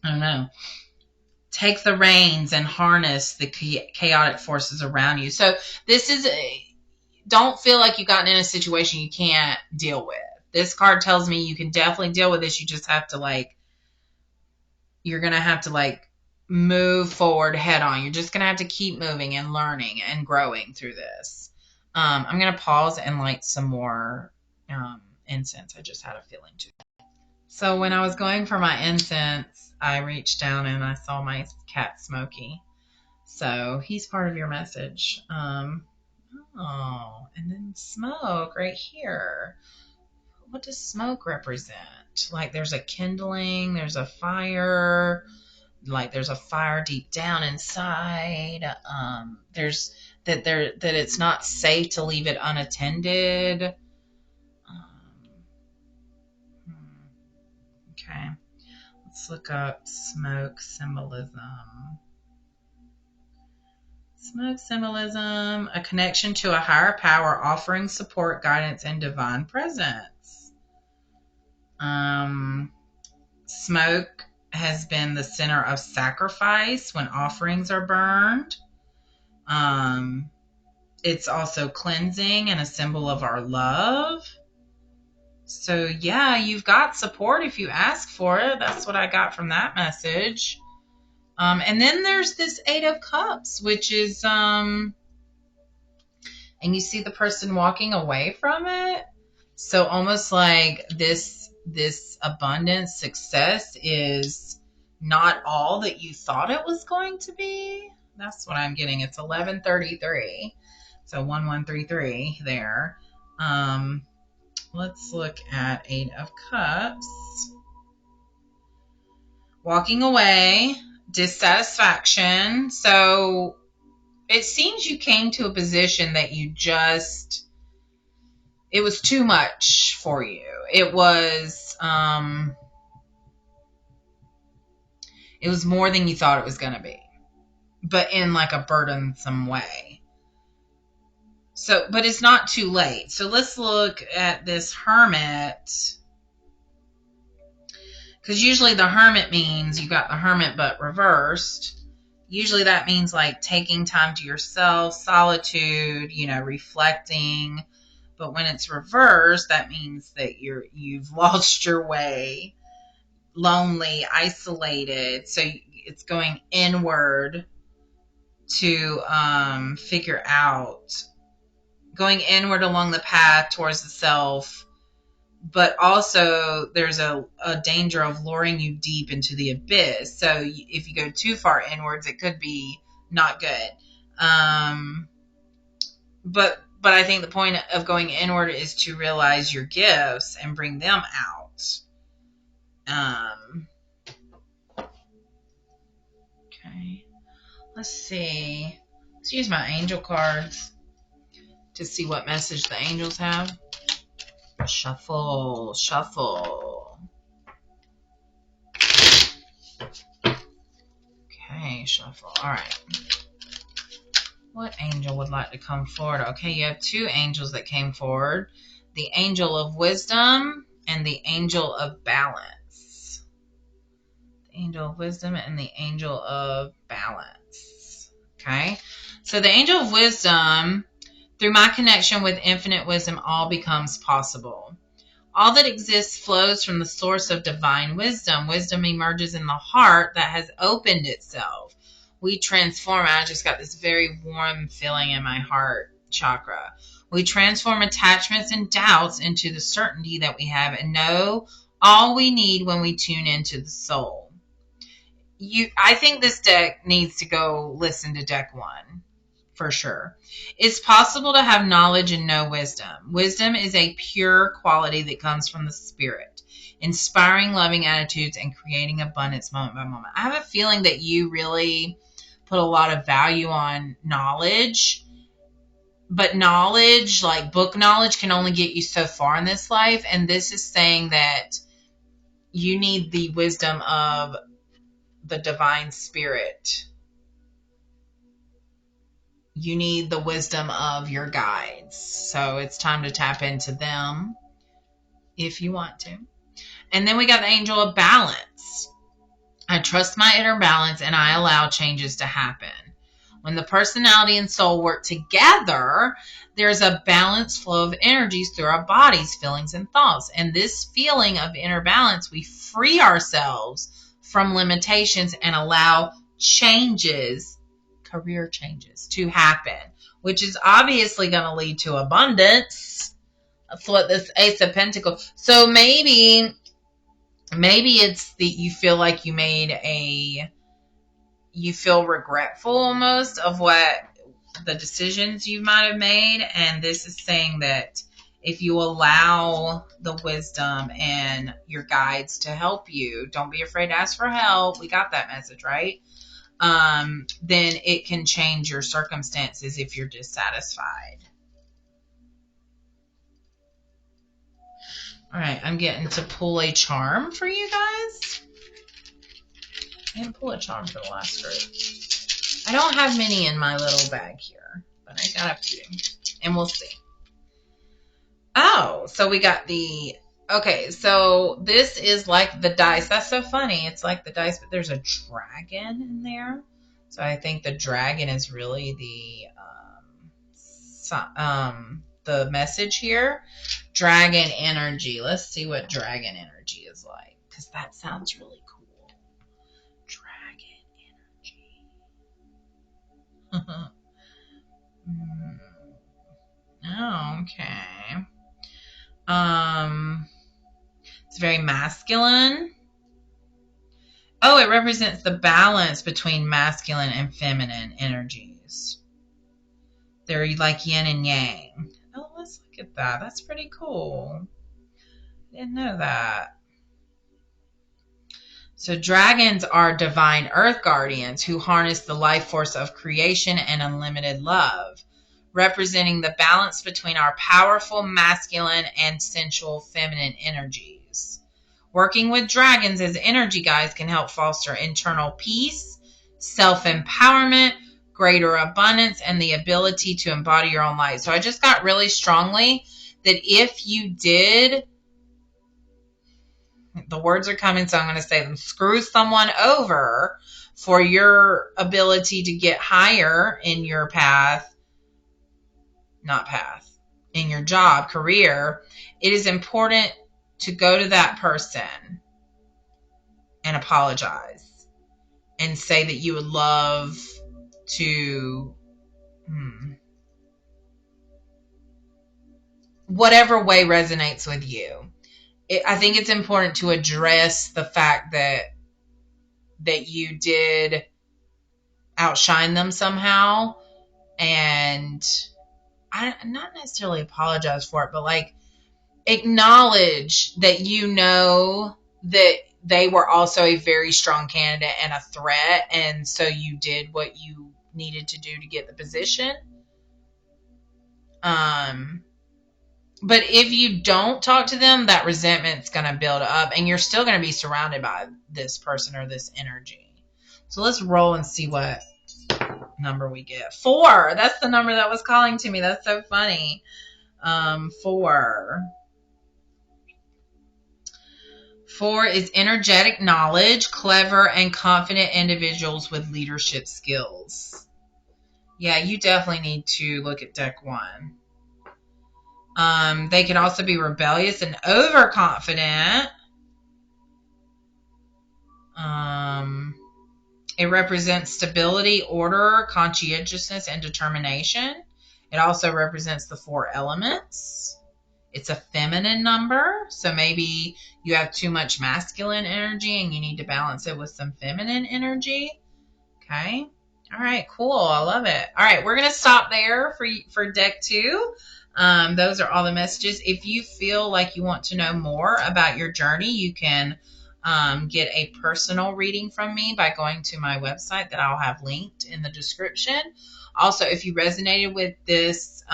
know. Take the reins and harness the chaotic forces around you. So this is don't feel like you've gotten in a situation you can't deal with. This card tells me you can definitely deal with this. You just have to you're going to have to move forward head on. You're just going to have to keep moving and learning and growing through this. I'm going to pause and light some more incense. I just had a feeling to. So when I was going for my incense, I reached down and I saw my cat Smokey. So he's part of your message. And then smoke right here. What does smoke represent? There's a kindling, there's a fire, there's a fire deep down inside. There's that it's not safe to leave it unattended. Okay. Let's look up smoke symbolism. Smoke symbolism, a connection to a higher power offering support, guidance, and divine presence. Smoke has been the center of sacrifice when offerings are burned. It's also cleansing and a symbol of our love. So yeah, you've got support if you ask for it. That's what I got from that message. And then there's this Eight of Cups, which is, and you see the person walking away from it. So almost like this abundance success is not all that you thought it was going to be. That's what I'm getting. It's 11:33. So 1133 there. Let's look at Eight of Cups. Walking away, dissatisfaction. So it seems you came to a position that you just, it was too much for you. It was more than you thought it was going to be, but in like a burdensome way. So, but it's not too late. So let's look at this Hermit. Because usually the Hermit means you got the Hermit but reversed. Usually that means like taking time to yourself, solitude, reflecting. But when it's reversed, that means that you've lost your way, lonely, isolated. So it's going inward to figure out, going inward along the path towards the self. But also there's a danger of luring you deep into the abyss. So if you go too far inwards, it could be not good. But I think the point of going inward is to realize your gifts and bring them out. Okay. Let's see. Let's use my angel cards to see what message the angels have. Shuffle, shuffle. Okay, shuffle. All right. What angel would like to come forward? Okay, you have two angels that came forward. The angel of wisdom and the angel of balance. The angel of wisdom and the angel of balance. Okay, so the angel of wisdom, through my connection with infinite wisdom, all becomes possible. All that exists flows from the source of divine wisdom. Wisdom emerges in the heart that has opened itself. We transform. I just got this very warm feeling in my heart chakra. We transform attachments and doubts into the certainty that we have and know all we need when we tune into the soul. I think this deck needs to go listen to deck 1. For sure. It's possible to have knowledge and know wisdom. Wisdom is a pure quality that comes from the spirit, inspiring loving attitudes and creating abundance moment by moment. I have a feeling that you really put a lot of value on knowledge, but knowledge, like book knowledge, can only get you so far in this life. And this is saying that you need the wisdom of the divine spirit. You need the wisdom of your guides. So it's time to tap into them if you want to. And then we got the angel of balance. I trust my inner balance and I allow changes to happen. When the personality and soul work together, there's a balanced flow of energies through our bodies, feelings, and thoughts. And this feeling of inner balance, we free ourselves from limitations and allow changes, career changes, to happen, which is obviously going to lead to abundance. That's what this Ace of Pentacles. So maybe it's that you feel like you feel regretful almost of what the decisions you might have made. And this is saying that if you allow the wisdom and your guides to help you, don't be afraid to ask for help. We got that message, right? Then it can change your circumstances if you're dissatisfied. All right, I'm getting to pull a charm for you guys. I didn't pull a charm for the last group. I don't have many in my little bag here, but I got a few, and we'll see. Oh, so we got the, okay, so this is like the dice. That's so funny. It's like the dice, but there's a dragon in there. So I think the dragon is really the message here. Dragon energy. Let's see what dragon energy is like, because that sounds really cool. Dragon energy. Oh, okay. It's very masculine. Oh, it represents the balance between masculine and feminine energies. They're like yin and yang. Oh, let's look at that. That's pretty cool. Didn't know that. So dragons are divine earth guardians who harness the life force of creation and unlimited love, representing the balance between our powerful masculine and sensual feminine energies. Working with dragons as energy guides can help foster internal peace, self-empowerment, greater abundance, and the ability to embody your own light. So I just got really strongly that if you did, the words are coming, so I'm going to say them, screw someone over for your ability to get higher in your in your job, career, it is important to go to that person and apologize and say that you would love to, whatever way resonates with you. I think it's important to address the fact that you did outshine them somehow, and I not necessarily apologize for it, but like acknowledge that you know that they were also a very strong candidate and a threat, and so you did what you needed to do to get the position. But if you don't talk to them, that resentment's going to build up, and you're still going to be surrounded by this person or this energy. So let's roll and see what number we get. 4. That's the number that was calling to me. That's so funny. 4. 4 is energetic knowledge, clever and confident individuals with leadership skills. Yeah, you definitely need to look at deck 1. They can also be rebellious and overconfident. It represents stability, order, conscientiousness, and determination. It also represents the 4 elements. It's a feminine number, so maybe you have too much masculine energy and you need to balance it with some feminine energy. Okay. All right, cool. I love it. All right, we're going to stop there for deck 2. Those are all the messages. If you feel like you want to know more about your journey, you can get a personal reading from me by going to my website that I'll have linked in the description. Also, if you resonated with this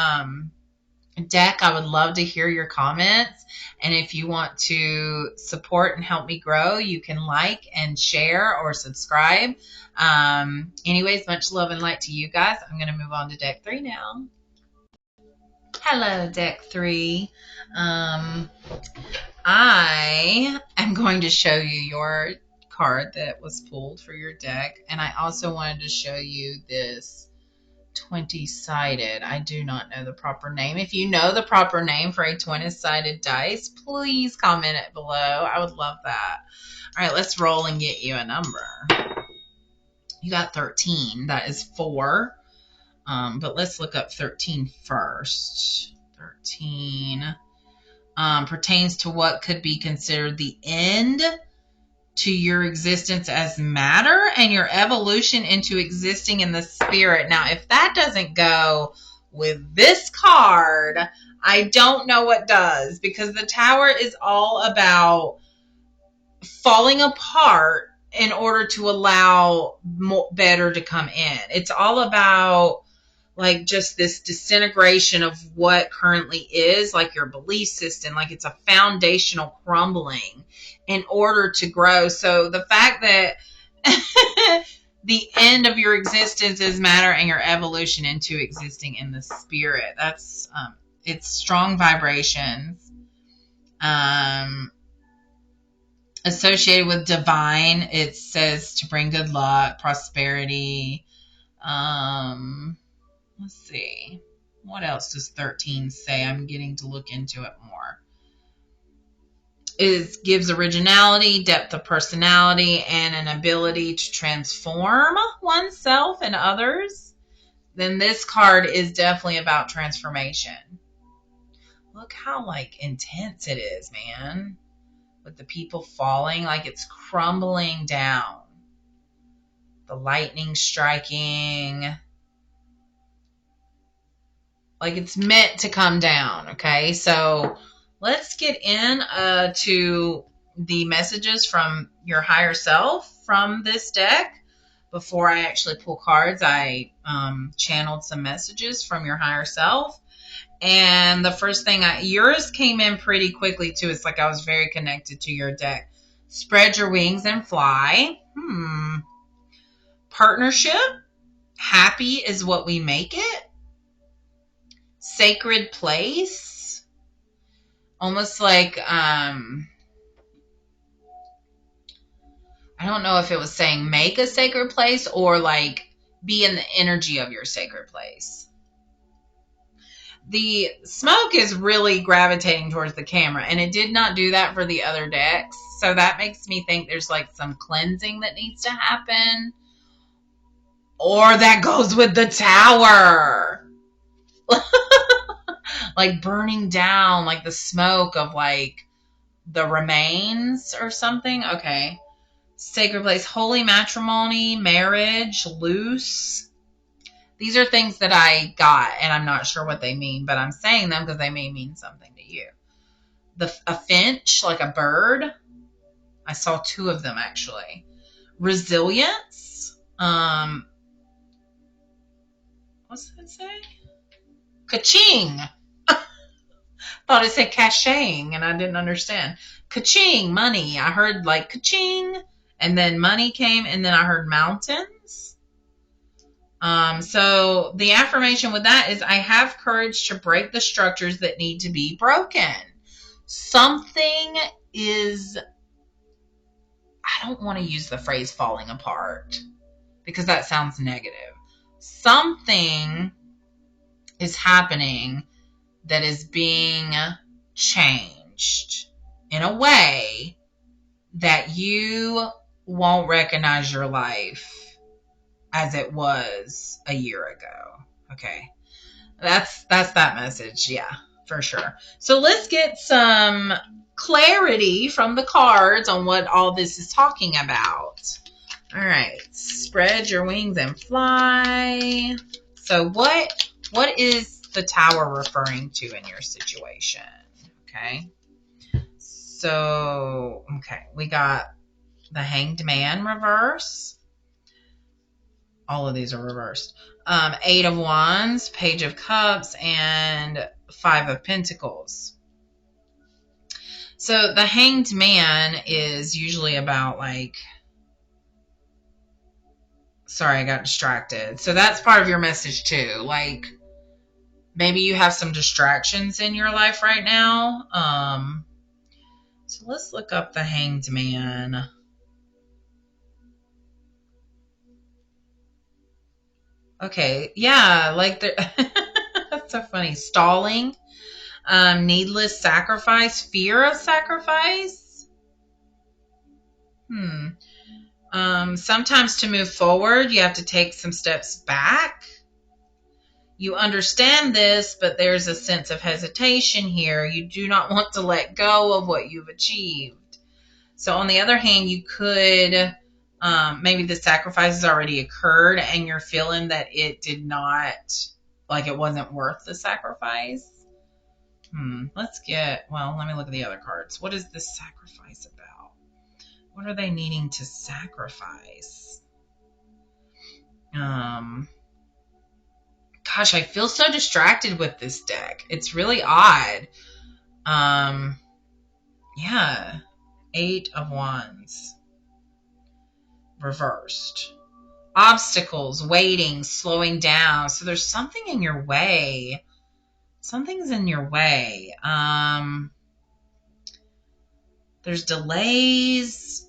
deck, I would love to hear your comments. And if you want to support and help me grow, you can like and share or subscribe. Anyways, much love and light to you guys. I'm going to move on to deck 3 now. Hello, deck 3. I am going to show you your card that was pulled for your deck. And I also wanted to show you this 20-sided. I do not know the proper name. If you know the proper name for a 20-sided dice, please comment it below. I would love that. All right, let's roll and get you a number. You got 13. That is 4. But let's look up 13 first. 13 pertains to what could be considered the end to your existence as matter and your evolution into existing in the spirit. Now, if that doesn't go with this card, I don't know what does, because the Tower is all about falling apart in order to allow better to come in. It's all about like just this disintegration of what currently is, like your belief system, like it's a foundational crumbling in order to grow. So the fact that The end of your existence is matter and your evolution into existing in the spirit. That's it's strong vibrations. Associated with divine, it says to bring good luck, prosperity. Let's see. What else does 13 say? I'm getting to look into it more. It gives originality, depth of personality, and an ability to transform oneself and others. Then this card is definitely about transformation. Look how like intense it is, man. With the people falling, like it's crumbling down. The lightning striking. Like it's meant to come down, okay? So let's get in to the messages from your higher self from this deck. Before I actually pull cards, I channeled some messages from your higher self. And the first thing, yours came in pretty quickly too. It's like I was very connected to your deck. Spread your wings and fly. Partnership. Happy is what we make it. Sacred place. Almost like, I don't know if it was saying make a sacred place or like be in the energy of your sacred place. The smoke is really gravitating towards the camera, and it did not do that for the other decks. So that makes me think there's like some cleansing that needs to happen. Or that goes with the tower. Like burning down, like the smoke of like the remains or something. Okay. Sacred place, holy matrimony, marriage, loose. These are things that I got, and I'm not sure what they mean, but I'm saying them because they may mean something to you. A finch, like a bird. I saw two of them, actually. Resilience. What's that say? Ka-ching. Thought it said caching, and I didn't understand. Ka-ching, money. I heard like ka-ching, and then money came, and then I heard mountains. So the affirmation with that is I have courage to break the structures that need to be broken. Something is, I don't want to use the phrase falling apart because that sounds negative. Something is happening that is being changed in a way that you won't recognize your life as it was a year ago. Okay. That's that message. Yeah, for sure. So let's get some clarity from the cards on what all this is talking about. All right. Spread your wings and fly. So what is the tower referring to in your situation? Okay. So, okay, we got the Hanged Man reverse. All of these are reversed. 8 of Wands, Page of Cups, and 5 of Pentacles. So the Hanged Man is usually about like, sorry, I got distracted. So that's part of your message too. Like maybe you have some distractions in your life right now. So let's look up the Hanged Man. Okay, yeah, like that's so funny. Stalling, needless sacrifice, fear of sacrifice. Sometimes to move forward, you have to take some steps back. You understand this, but there's a sense of hesitation here. You do not want to let go of what you've achieved. So on the other hand, you could, maybe the sacrifice has already occurred and you're feeling that it did not, like it wasn't worth the sacrifice. Let me look at the other cards. What is this sacrifice about? What are they needing to sacrifice? Gosh, I feel so distracted with this deck. It's really odd. Yeah. 8 of Wands. reversed. Obstacles, waiting, slowing down. So there's something in your way. Something's in your way. There's delays.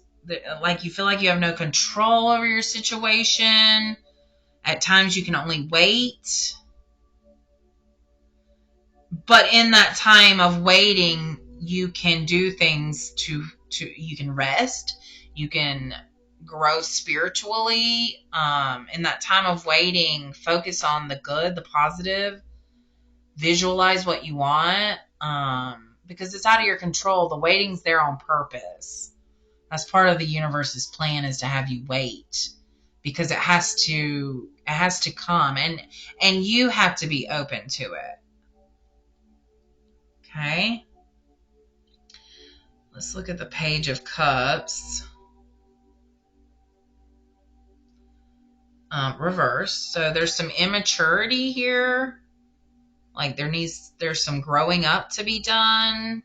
Like you feel like you have no control over your situation. At times you can only wait. But in that time of waiting, you can do things to you can rest. You can grow spiritually. In that time of waiting, focus on the good, the positive. Visualize what you want. Because it's out of your control. The waiting's there on purpose. That's part of the universe's plan, is to have you wait, because it has to come, and you have to be open to it. Okay. Let's look at the Page of Cups. Reverse. So there's some immaturity here. Like there's some growing up to be done.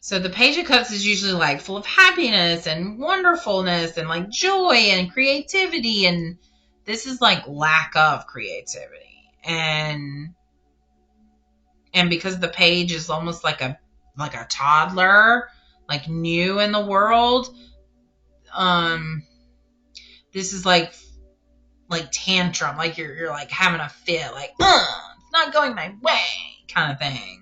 So the Page of Cups is usually like full of happiness and wonderfulness and like joy and creativity. And this is like lack of creativity. And because the page is almost like a toddler, like new in the world, this is like tantrum, like you're like having a fit, like it's not going my way kind of thing.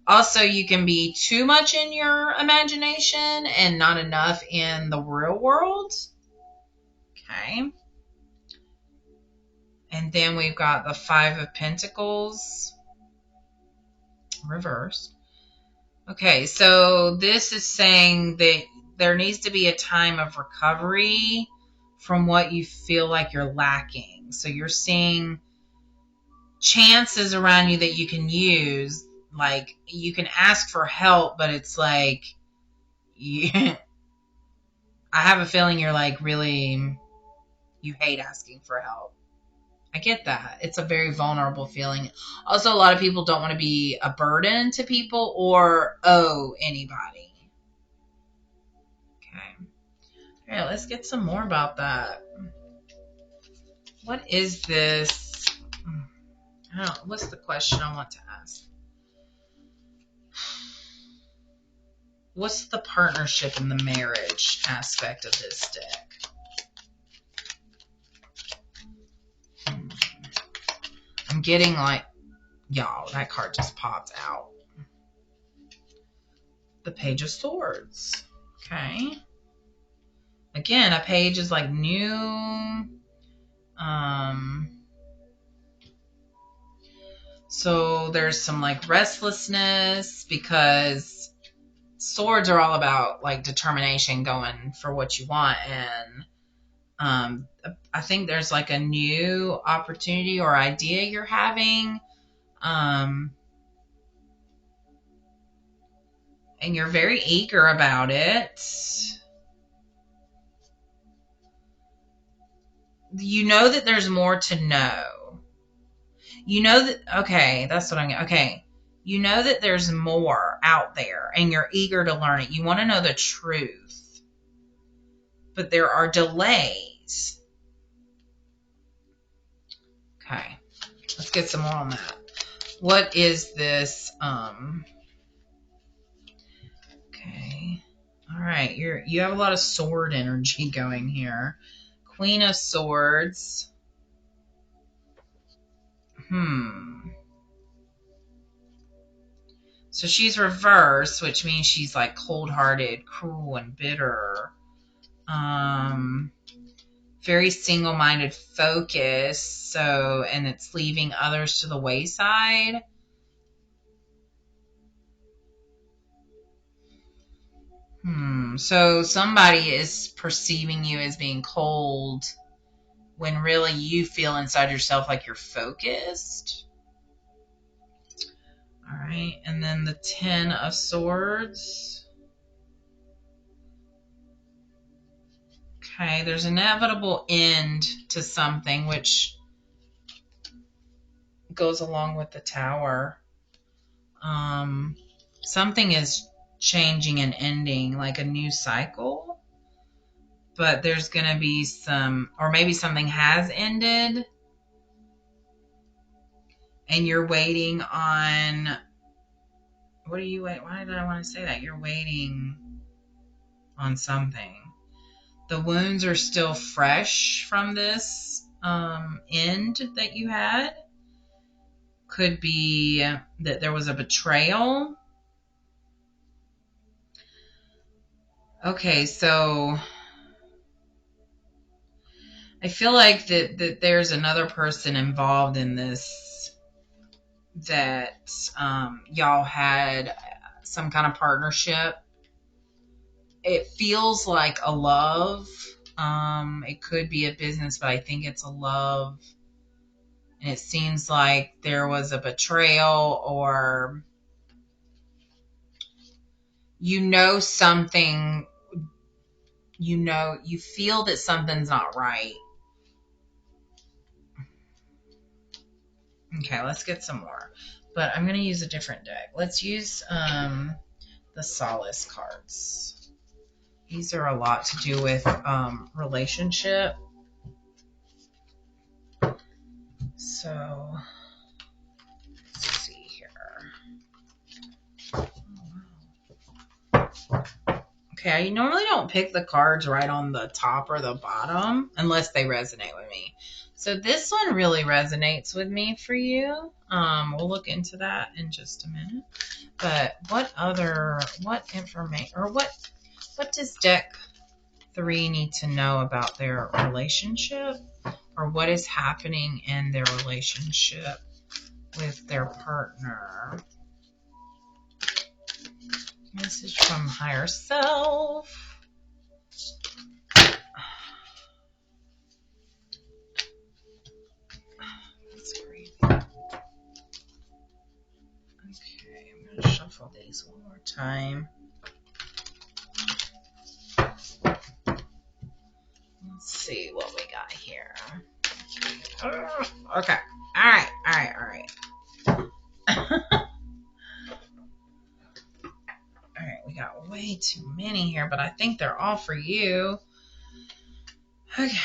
Also, you can be too much in your imagination and not enough in the real world. Okay. And then we've got the Five of Pentacles reversed. Okay, so this is saying that there needs to be a time of recovery from what you feel like you're lacking. So you're seeing chances around you that you can use. Like, you can ask for help, but it's like, I have a feeling you're like really, you hate asking for help. I get that. It's a very vulnerable feeling. Also, a lot of people don't want to be a burden to people or owe anybody. Okay. All right, let's get some more about that. What is this? What's the question I want to ask? What's the partnership and the marriage aspect of this deck? I'm getting like, y'all, that card just popped out. The Page of Swords. Okay. Again, a page is like new. So there's some like restlessness, because swords are all about like determination, going for what you want. And I think there's like a new opportunity or idea you're having. And you're very eager about it. You know that there's more to know. You know that, okay, that's what okay. You know that there's more out there, and you're eager to learn it. You want to know the truth. But there are delays. Okay. Let's get some more on that. What is this? Okay. All right. You have a lot of sword energy going here. Queen of Swords. So she's reversed, which means she's like cold-hearted, cruel, and bitter. Very single-minded focus. So, and it's leaving others to the wayside. So somebody is perceiving you as being cold when really you feel inside yourself like you're focused. All right, and then the Ten of Swords. Okay, there's an inevitable end to something, which goes along with the Tower. Something is changing and ending, like a new cycle. But there's going to be some, or maybe something has ended and you're waiting on, what are you wait? Why did I want to say that? You're waiting on something. The wounds are still fresh from this end that you had. Could be that there was a betrayal. Okay, so I feel like that there's another person involved in this, that y'all had some kind of partnership. It feels like a love. It could be a business, but I think it's a love. And it seems like there was a betrayal, or something, you feel that something's not right. Okay, let's get some more. But I'm going to use a different deck. Let's use the Solace cards. These are a lot to do with relationship. So, let's see here. Okay, I normally don't pick the cards right on the top or the bottom unless they resonate with me. So this one really resonates with me for you. We'll look into that in just a minute. But what information, or what does deck 3 need to know about their relationship, or what is happening in their relationship with their partner? Message from higher self. That's crazy. Okay, I'm going to shuffle these one more time. Let's see what we got here. Okay. All right. All right, we got way too many here, but I think they're all for you. Okay.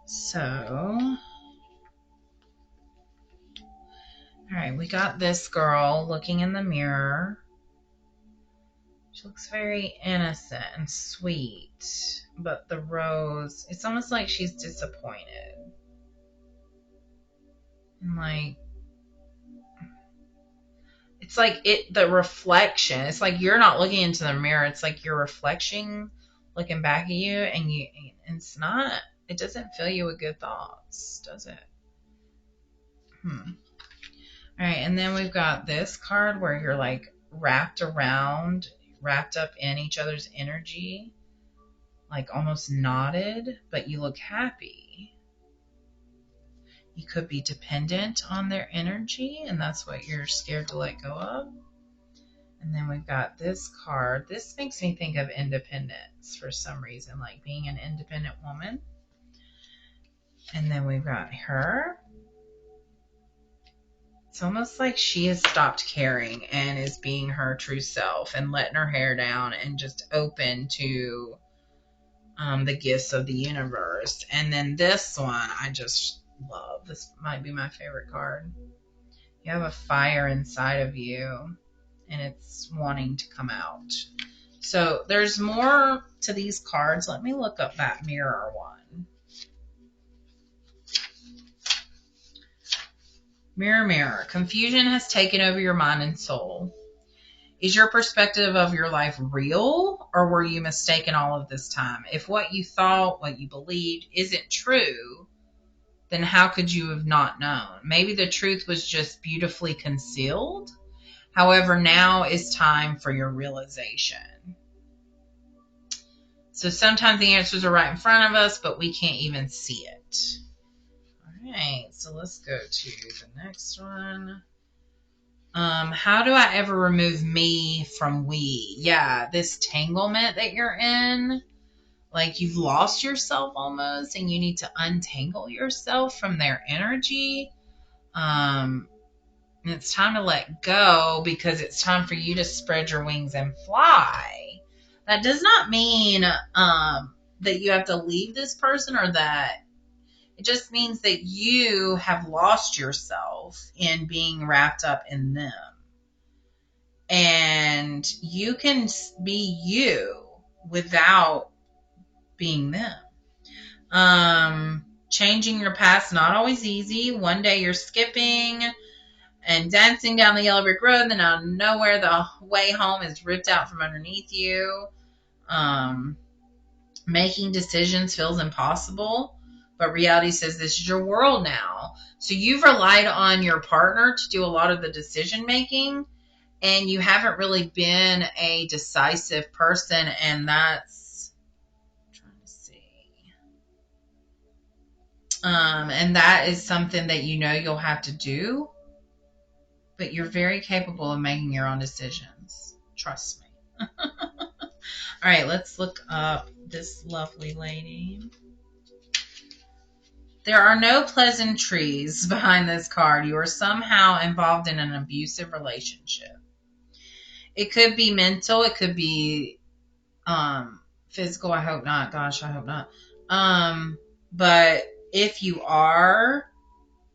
So, all right, we got this girl looking in the mirror. She looks very innocent and sweet, but the rose, it's almost like she's disappointed. And like, it's like the reflection, it's like you're not looking into the mirror, it's like your reflection looking back at you, and it's not, it doesn't fill you with good thoughts, does it? All right, and then we've got this card where you're like wrapped up in each other's energy, like almost knotted, but you look happy. You could be dependent on their energy, and that's what you're scared to let go of. And then we've got this card. This makes me think of independence for some reason, like being an independent woman. And then we've got her. It's almost like she has stopped caring and is being her true self and letting her hair down and just open to the gifts of the universe. And then this one, I just love. This might be my favorite card. You have a fire inside of you, and it's wanting to come out. So there's more to these cards. Let me look up that mirror one. Mirror, mirror. Confusion has taken over your mind and soul. Is your perspective of your life real, or were you mistaken all of this time? If what you thought, what you believed isn't true, then how could you have not known? Maybe the truth was just beautifully concealed. However, now is time for your realization. So sometimes the answers are right in front of us, but we can't even see it. All right, so let's go to the next one. How do I ever remove me from we? Yeah, this tanglement that you're in, like you've lost yourself almost, and you need to untangle yourself from their energy. And it's time to let go because it's time for you to spread your wings and fly. That does not mean that you have to leave this person or that. It just means that you have lost yourself in being wrapped up in them. And you can be you without being them. Changing your past, not always easy. One day you're skipping and dancing down the yellow brick road, and then out of nowhere, the way home is ripped out from underneath you. Making decisions feels impossible, but reality says this is your world now. So you've relied on your partner to do a lot of the decision making, and you haven't really been a decisive person, and that's, I'm trying to see. And that is something that you know you'll have to do, but you're very capable of making your own decisions. Trust me. All right, let's look up this lovely lady. There are no pleasantries behind this card. You are somehow involved in an abusive relationship. It could be mental. It could be physical. I hope not. Gosh, I hope not. But if you are,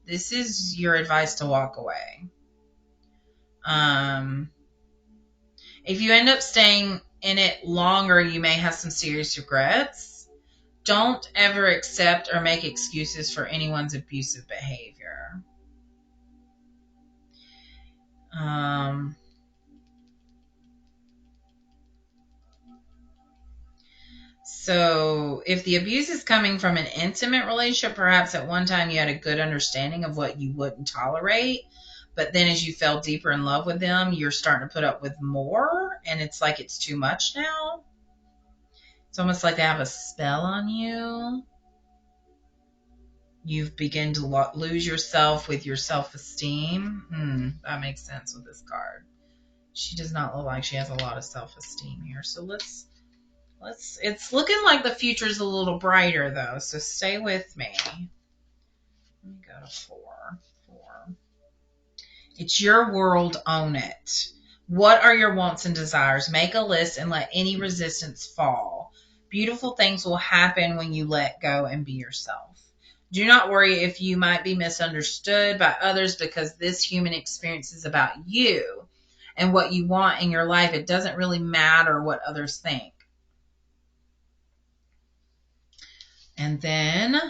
this is your advice to walk away. If you end up staying in it longer, you may have some serious regrets. Don't ever accept or make excuses for anyone's abusive behavior. So if the abuse is coming from an intimate relationship, perhaps at one time you had a good understanding of what you wouldn't tolerate. But then as you fell deeper in love with them, you're starting to put up with more. And it's like it's too much now. It's almost like they have a spell on you. You've begun to lose yourself with your self-esteem. That makes sense with this card. She does not look like she has a lot of self-esteem here. So let's it's looking like the future is a little brighter though. So stay with me. Let me go to 4. It's your world, own it. What are your wants and desires? Make a list and let any resistance fall. Beautiful things will happen when you let go and be yourself. Do not worry if you might be misunderstood by others because this human experience is about you and what you want in your life. It doesn't really matter what others think. And then okay.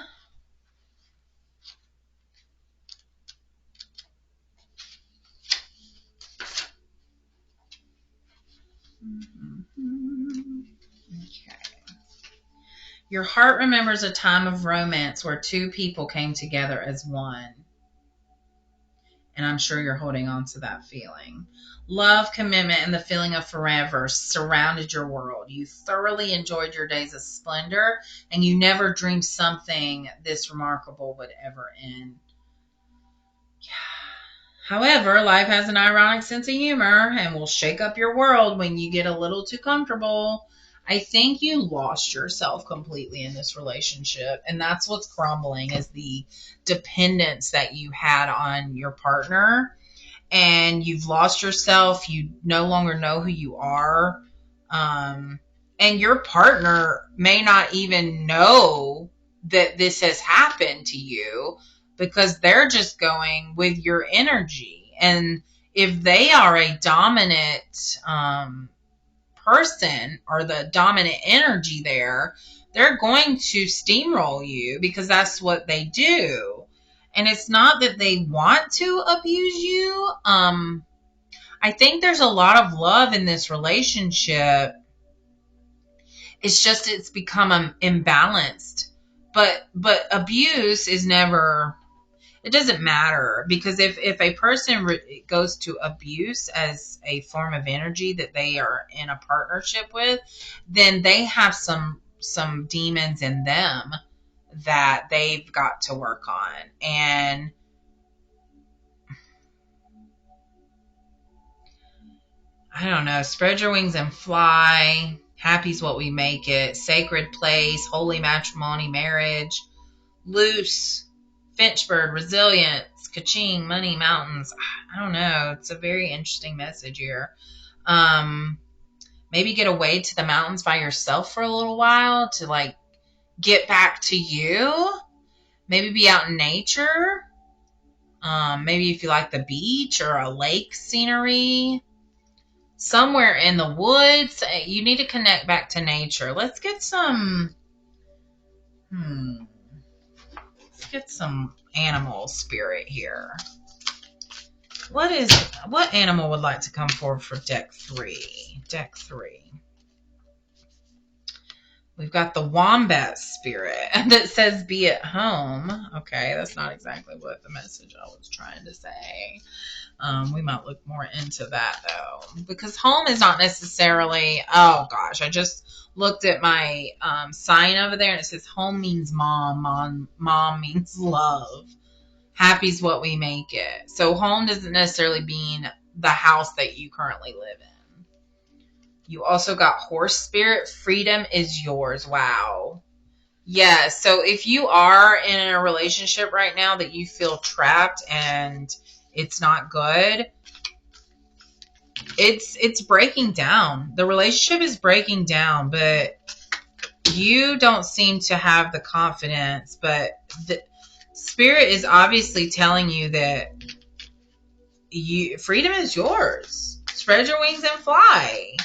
Your heart remembers a time of romance where two people came together as one. And I'm sure you're holding on to that feeling. Love, commitment, and the feeling of forever surrounded your world. You thoroughly enjoyed your days of splendor, and you never dreamed something this remarkable would ever end. However, life has an ironic sense of humor and will shake up your world when you get a little too comfortable. I think you lost yourself completely in this relationship, and that's what's crumbling is the dependence that you had on your partner, and you've lost yourself. You no longer know who you are, and your partner may not even know that this has happened to you because they're just going with your energy. And if they are a dominant person or the dominant energy there, they're going to steamroll you because that's what they do. And it's not that they want to abuse you. I think there's a lot of love in this relationship. It's just it's become imbalanced. But abuse is never, it doesn't matter because if a person goes to abuse as a form of energy that they are in a partnership with, then they have some demons in them that they've got to work on. And I don't know, spread your wings and fly. Happy's what we make it. Sacred place, holy matrimony, marriage, loose, Finchbird, resilience, ka-ching, money, mountains. I don't know. It's a very interesting message here. Maybe get away to the mountains by yourself for a little while to like get back to you. Maybe be out in nature. Maybe if you like the beach or a lake scenery. Somewhere in the woods. You need to connect back to nature. Let's get some... Let's get some animal spirit here. What animal would like to come forward for deck 3? Deck 3. We've got the wombat spirit that says be at home. Okay, that's not exactly what the message I was trying to say. We might look more into that though, because home is not necessarily, oh gosh, I just looked at my sign over there and it says home means mom means love. Happy's what we make it. So home doesn't necessarily mean the house that you currently live in. You also got horse spirit. Freedom is yours. Wow. Yeah. So if you are in a relationship right now that you feel trapped and it's not good, it's breaking down. The relationship is breaking down, but you don't seem to have the confidence. But the spirit is obviously telling you that freedom is yours. Spread your wings and fly.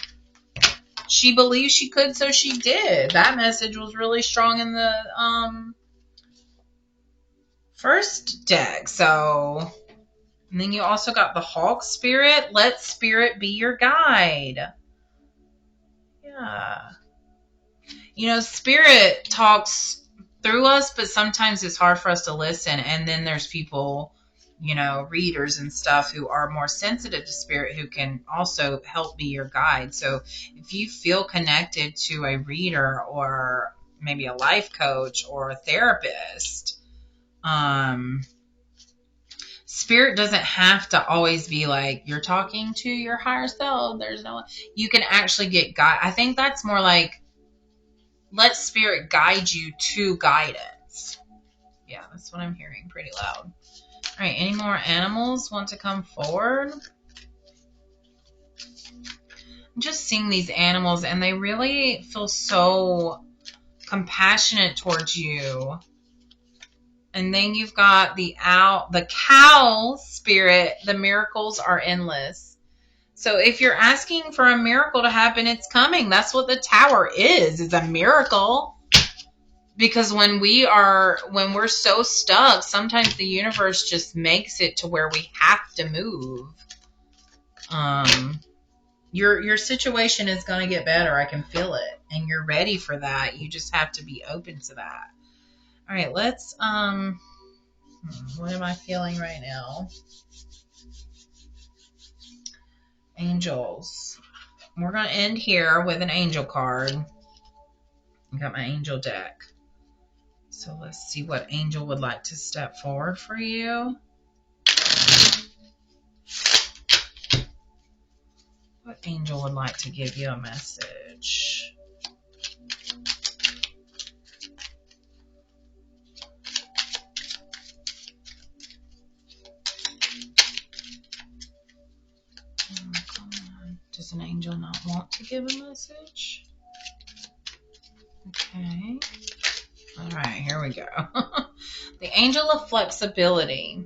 She believed she could, so she did. That message was really strong in the first deck. So, and then you also got the hawk spirit. Let spirit be your guide. Yeah. You know, spirit talks through us, but sometimes it's hard for us to listen. And then there's people, you know, readers and stuff who are more sensitive to spirit who can also help be your guide. So if you feel connected to a reader or maybe a life coach or a therapist, spirit doesn't have to always be like you're talking to your higher self. You can actually get guide. I think that's more like let spirit guide you to guidance. Yeah, that's what I'm hearing pretty loud. All right, any more animals want to come forward? I'm just seeing these animals and they really feel so compassionate towards you. And then you've got the cow spirit. The miracles are endless. So if you're asking for a miracle to happen, it's coming. That's what the tower is a miracle. Because when we're so stuck, sometimes the universe just makes it to where we have to move. Your situation is going to get better. I can feel it. And you're ready for that. You just have to be open to that. All right, let's, what am I feeling right now? Angels. We're going to end here with an angel card. I got my angel deck. So let's see what angel would like to step forward for you. What angel would like to give you a message? Oh, come on. Does an angel not want to give a message? Okay. All right, here we go. The angel of flexibility.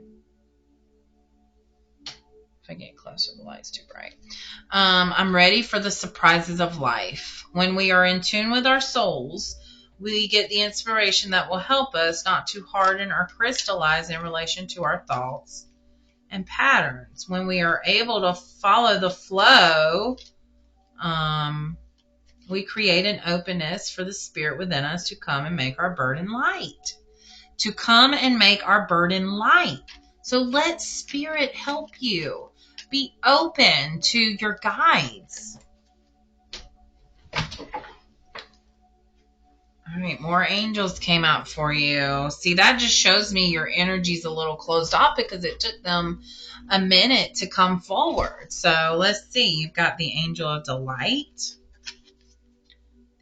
If I get closer, the light's too bright. I'm ready for the surprises of life. When we are in tune with our souls, we get the inspiration that will help us not to harden or crystallize in relation to our thoughts and patterns. When we are able to follow the flow, we create an openness for the spirit within us to come and make our burden light. To come and make our burden light. So let spirit help you. Be open to your guides. All right, more angels came out for you. See, that just shows me your energy's a little closed off because it took them a minute to come forward. So let's see. You've got the angel of delight.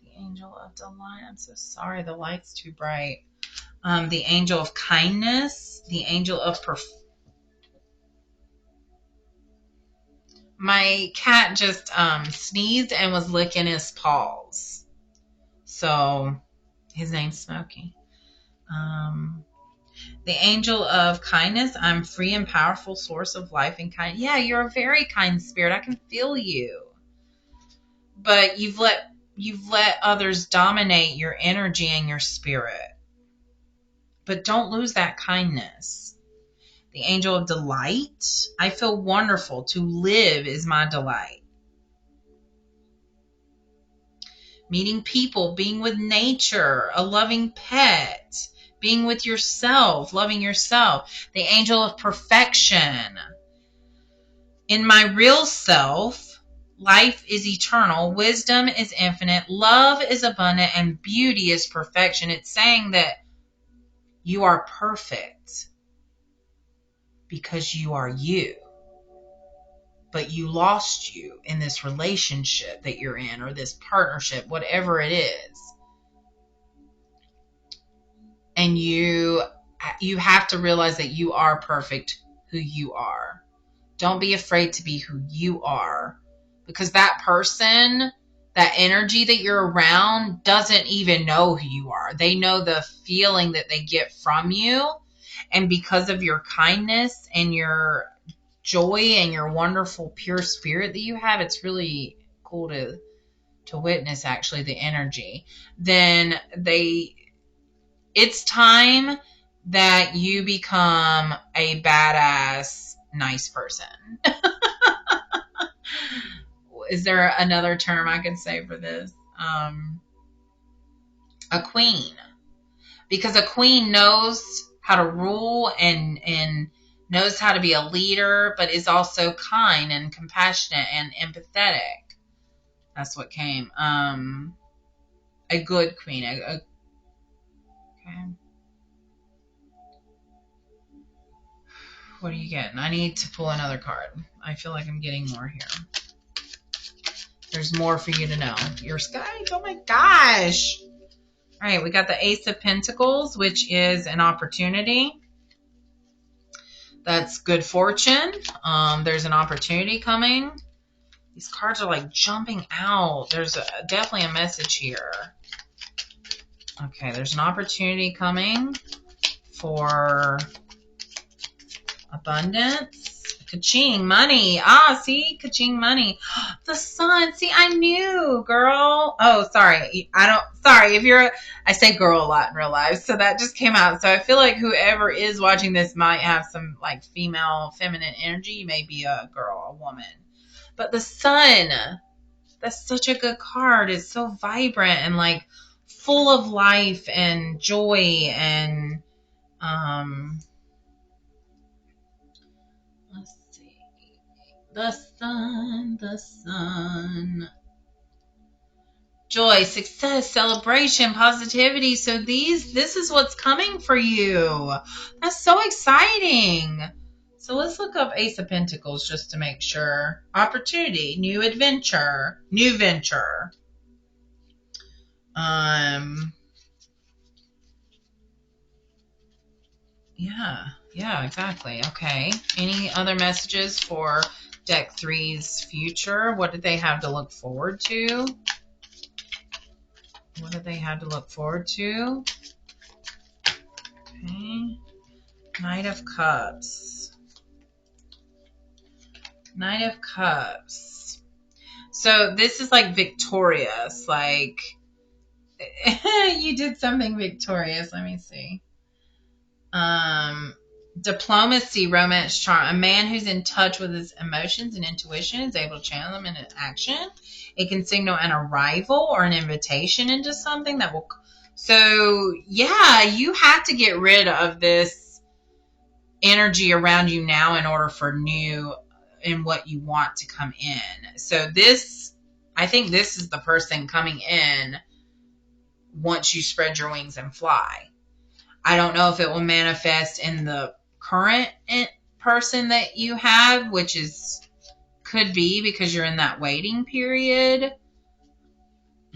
The angel of delight. I'm so sorry. The light's too bright. The angel of kindness. The angel of My cat just sneezed and was licking his paws. So his name's Smokey. The angel of kindness. I'm free and powerful source of life and kindness. Yeah, you're a very kind spirit. I can feel you. But you've let others dominate your energy and your spirit. But don't lose that kindness. The angel of delight. I feel wonderful. To live is my delight. Meeting people, being with nature, a loving pet, being with yourself, loving yourself. The angel of perfection. In my real self, life is eternal, wisdom is infinite, love is abundant, and beauty is perfection. It's saying that you are perfect because you are you. But you lost you in this relationship that you're in, or this partnership, whatever it is. And you have to realize that you are perfect who you are. Don't be afraid to be who you are, because that person, that energy that you're around doesn't even know who you are. They know the feeling that they get from you. And because of your kindness and your joy and your wonderful pure spirit that you have, it's really cool to witness actually the energy. Then it's time that you become a badass nice person. Is there another term I could say for this? A queen. Because a queen knows how to rule and knows how to be a leader, but is also kind and compassionate and empathetic. That's what came. A good queen. Okay. What are you getting? I need to pull another card. I feel like I'm getting more here. There's more for you to know. Your sky. Oh my gosh. All right, we got the Ace of Pentacles, which is an opportunity. That's good fortune. There's an opportunity coming. These cards are like jumping out. There's definitely a message here. Okay, there's an opportunity coming for abundance. Ka-ching, money. See? Ka-ching, money. The sun. See, I knew, girl. Oh, sorry. Sorry, I say girl a lot in real life, so that just came out. So I feel like whoever is watching this might have some, like, female, feminine energy. You may be a girl, a woman. But the sun, that's such a good card. It's so vibrant and, like, full of life and joy and, let's see. The sun. Joy, success, celebration, positivity. So this is what's coming for you. That's so exciting. So let's look up Ace of Pentacles just to make sure. Opportunity, new adventure, new venture. Yeah, exactly. Okay. Any other messages for Deck 3's future? What did they have to look forward to? What do they have to look forward to? Okay. Knight of Cups. Knight of Cups. So this is like victorious. Like, you did something victorious. Let me see. Diplomacy, romance, charm. A man who's in touch with his emotions and intuition is able to channel them into action. It can signal an arrival or an invitation into something that will. So, yeah, you have to get rid of this energy around you now in order for new and what you want to come in. So I think this is the person coming in once you spread your wings and fly. I don't know if it will manifest in the current person that you have, which could be because you're in that waiting period.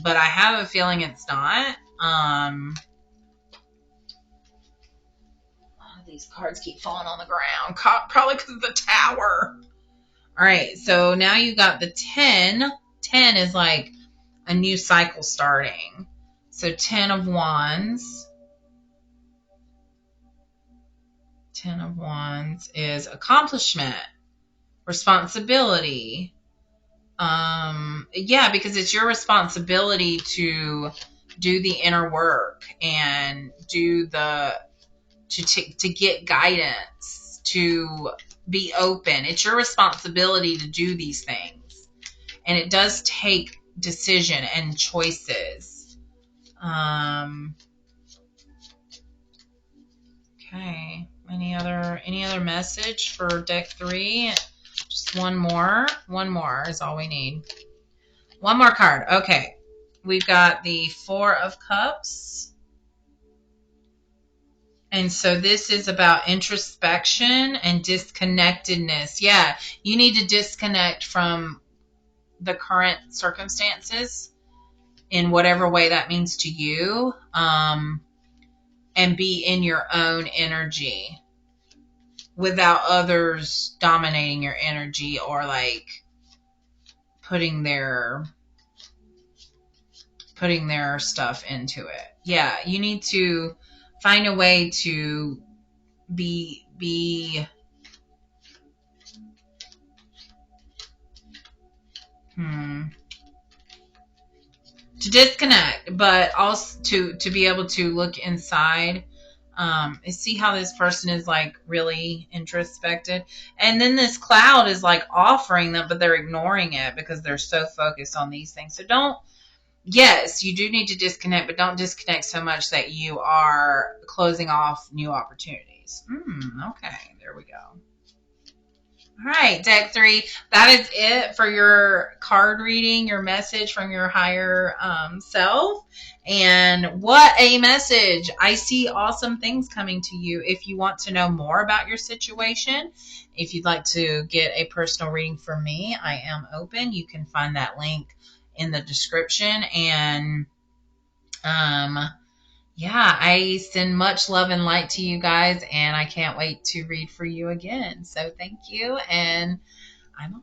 But I have a feeling it's not. These cards keep falling on the ground. Probably because of the tower. All right, so now you got the 10. 10 is like a new cycle starting. So 10 of Wands. 10 of Wands is accomplishment, responsibility. Yeah, because it's your responsibility to do the inner work and do the to get guidance, to be open. It's your responsibility to do these things. And it does take decision and choices. Okay. Any other message for deck 3? Just one more. One more is all we need. One more card. Okay. We've got the 4 of Cups. And so this is about introspection and disconnectedness. Yeah, you need to disconnect from the current circumstances in whatever way that means to you, and be in your own energy without others dominating your energy or like putting their stuff into it. Yeah, you need to find a way to be to disconnect, but also to be able to look inside, and see how this person is like really introspected. And then this cloud is like offering them, but they're ignoring it because they're so focused on these things. So don't, yes, you do need to disconnect, but don't disconnect so much that you are closing off new opportunities. Okay, there we go. All right, deck 3. That is it for your card reading, your message from your higher self. And what a message. I see awesome things coming to you. If you want to know more about your situation, if you'd like to get a personal reading from me, I am open. You can find that link in the description. And yeah, I send much love and light to you guys, and I can't wait to read for you again. So thank you, and I'm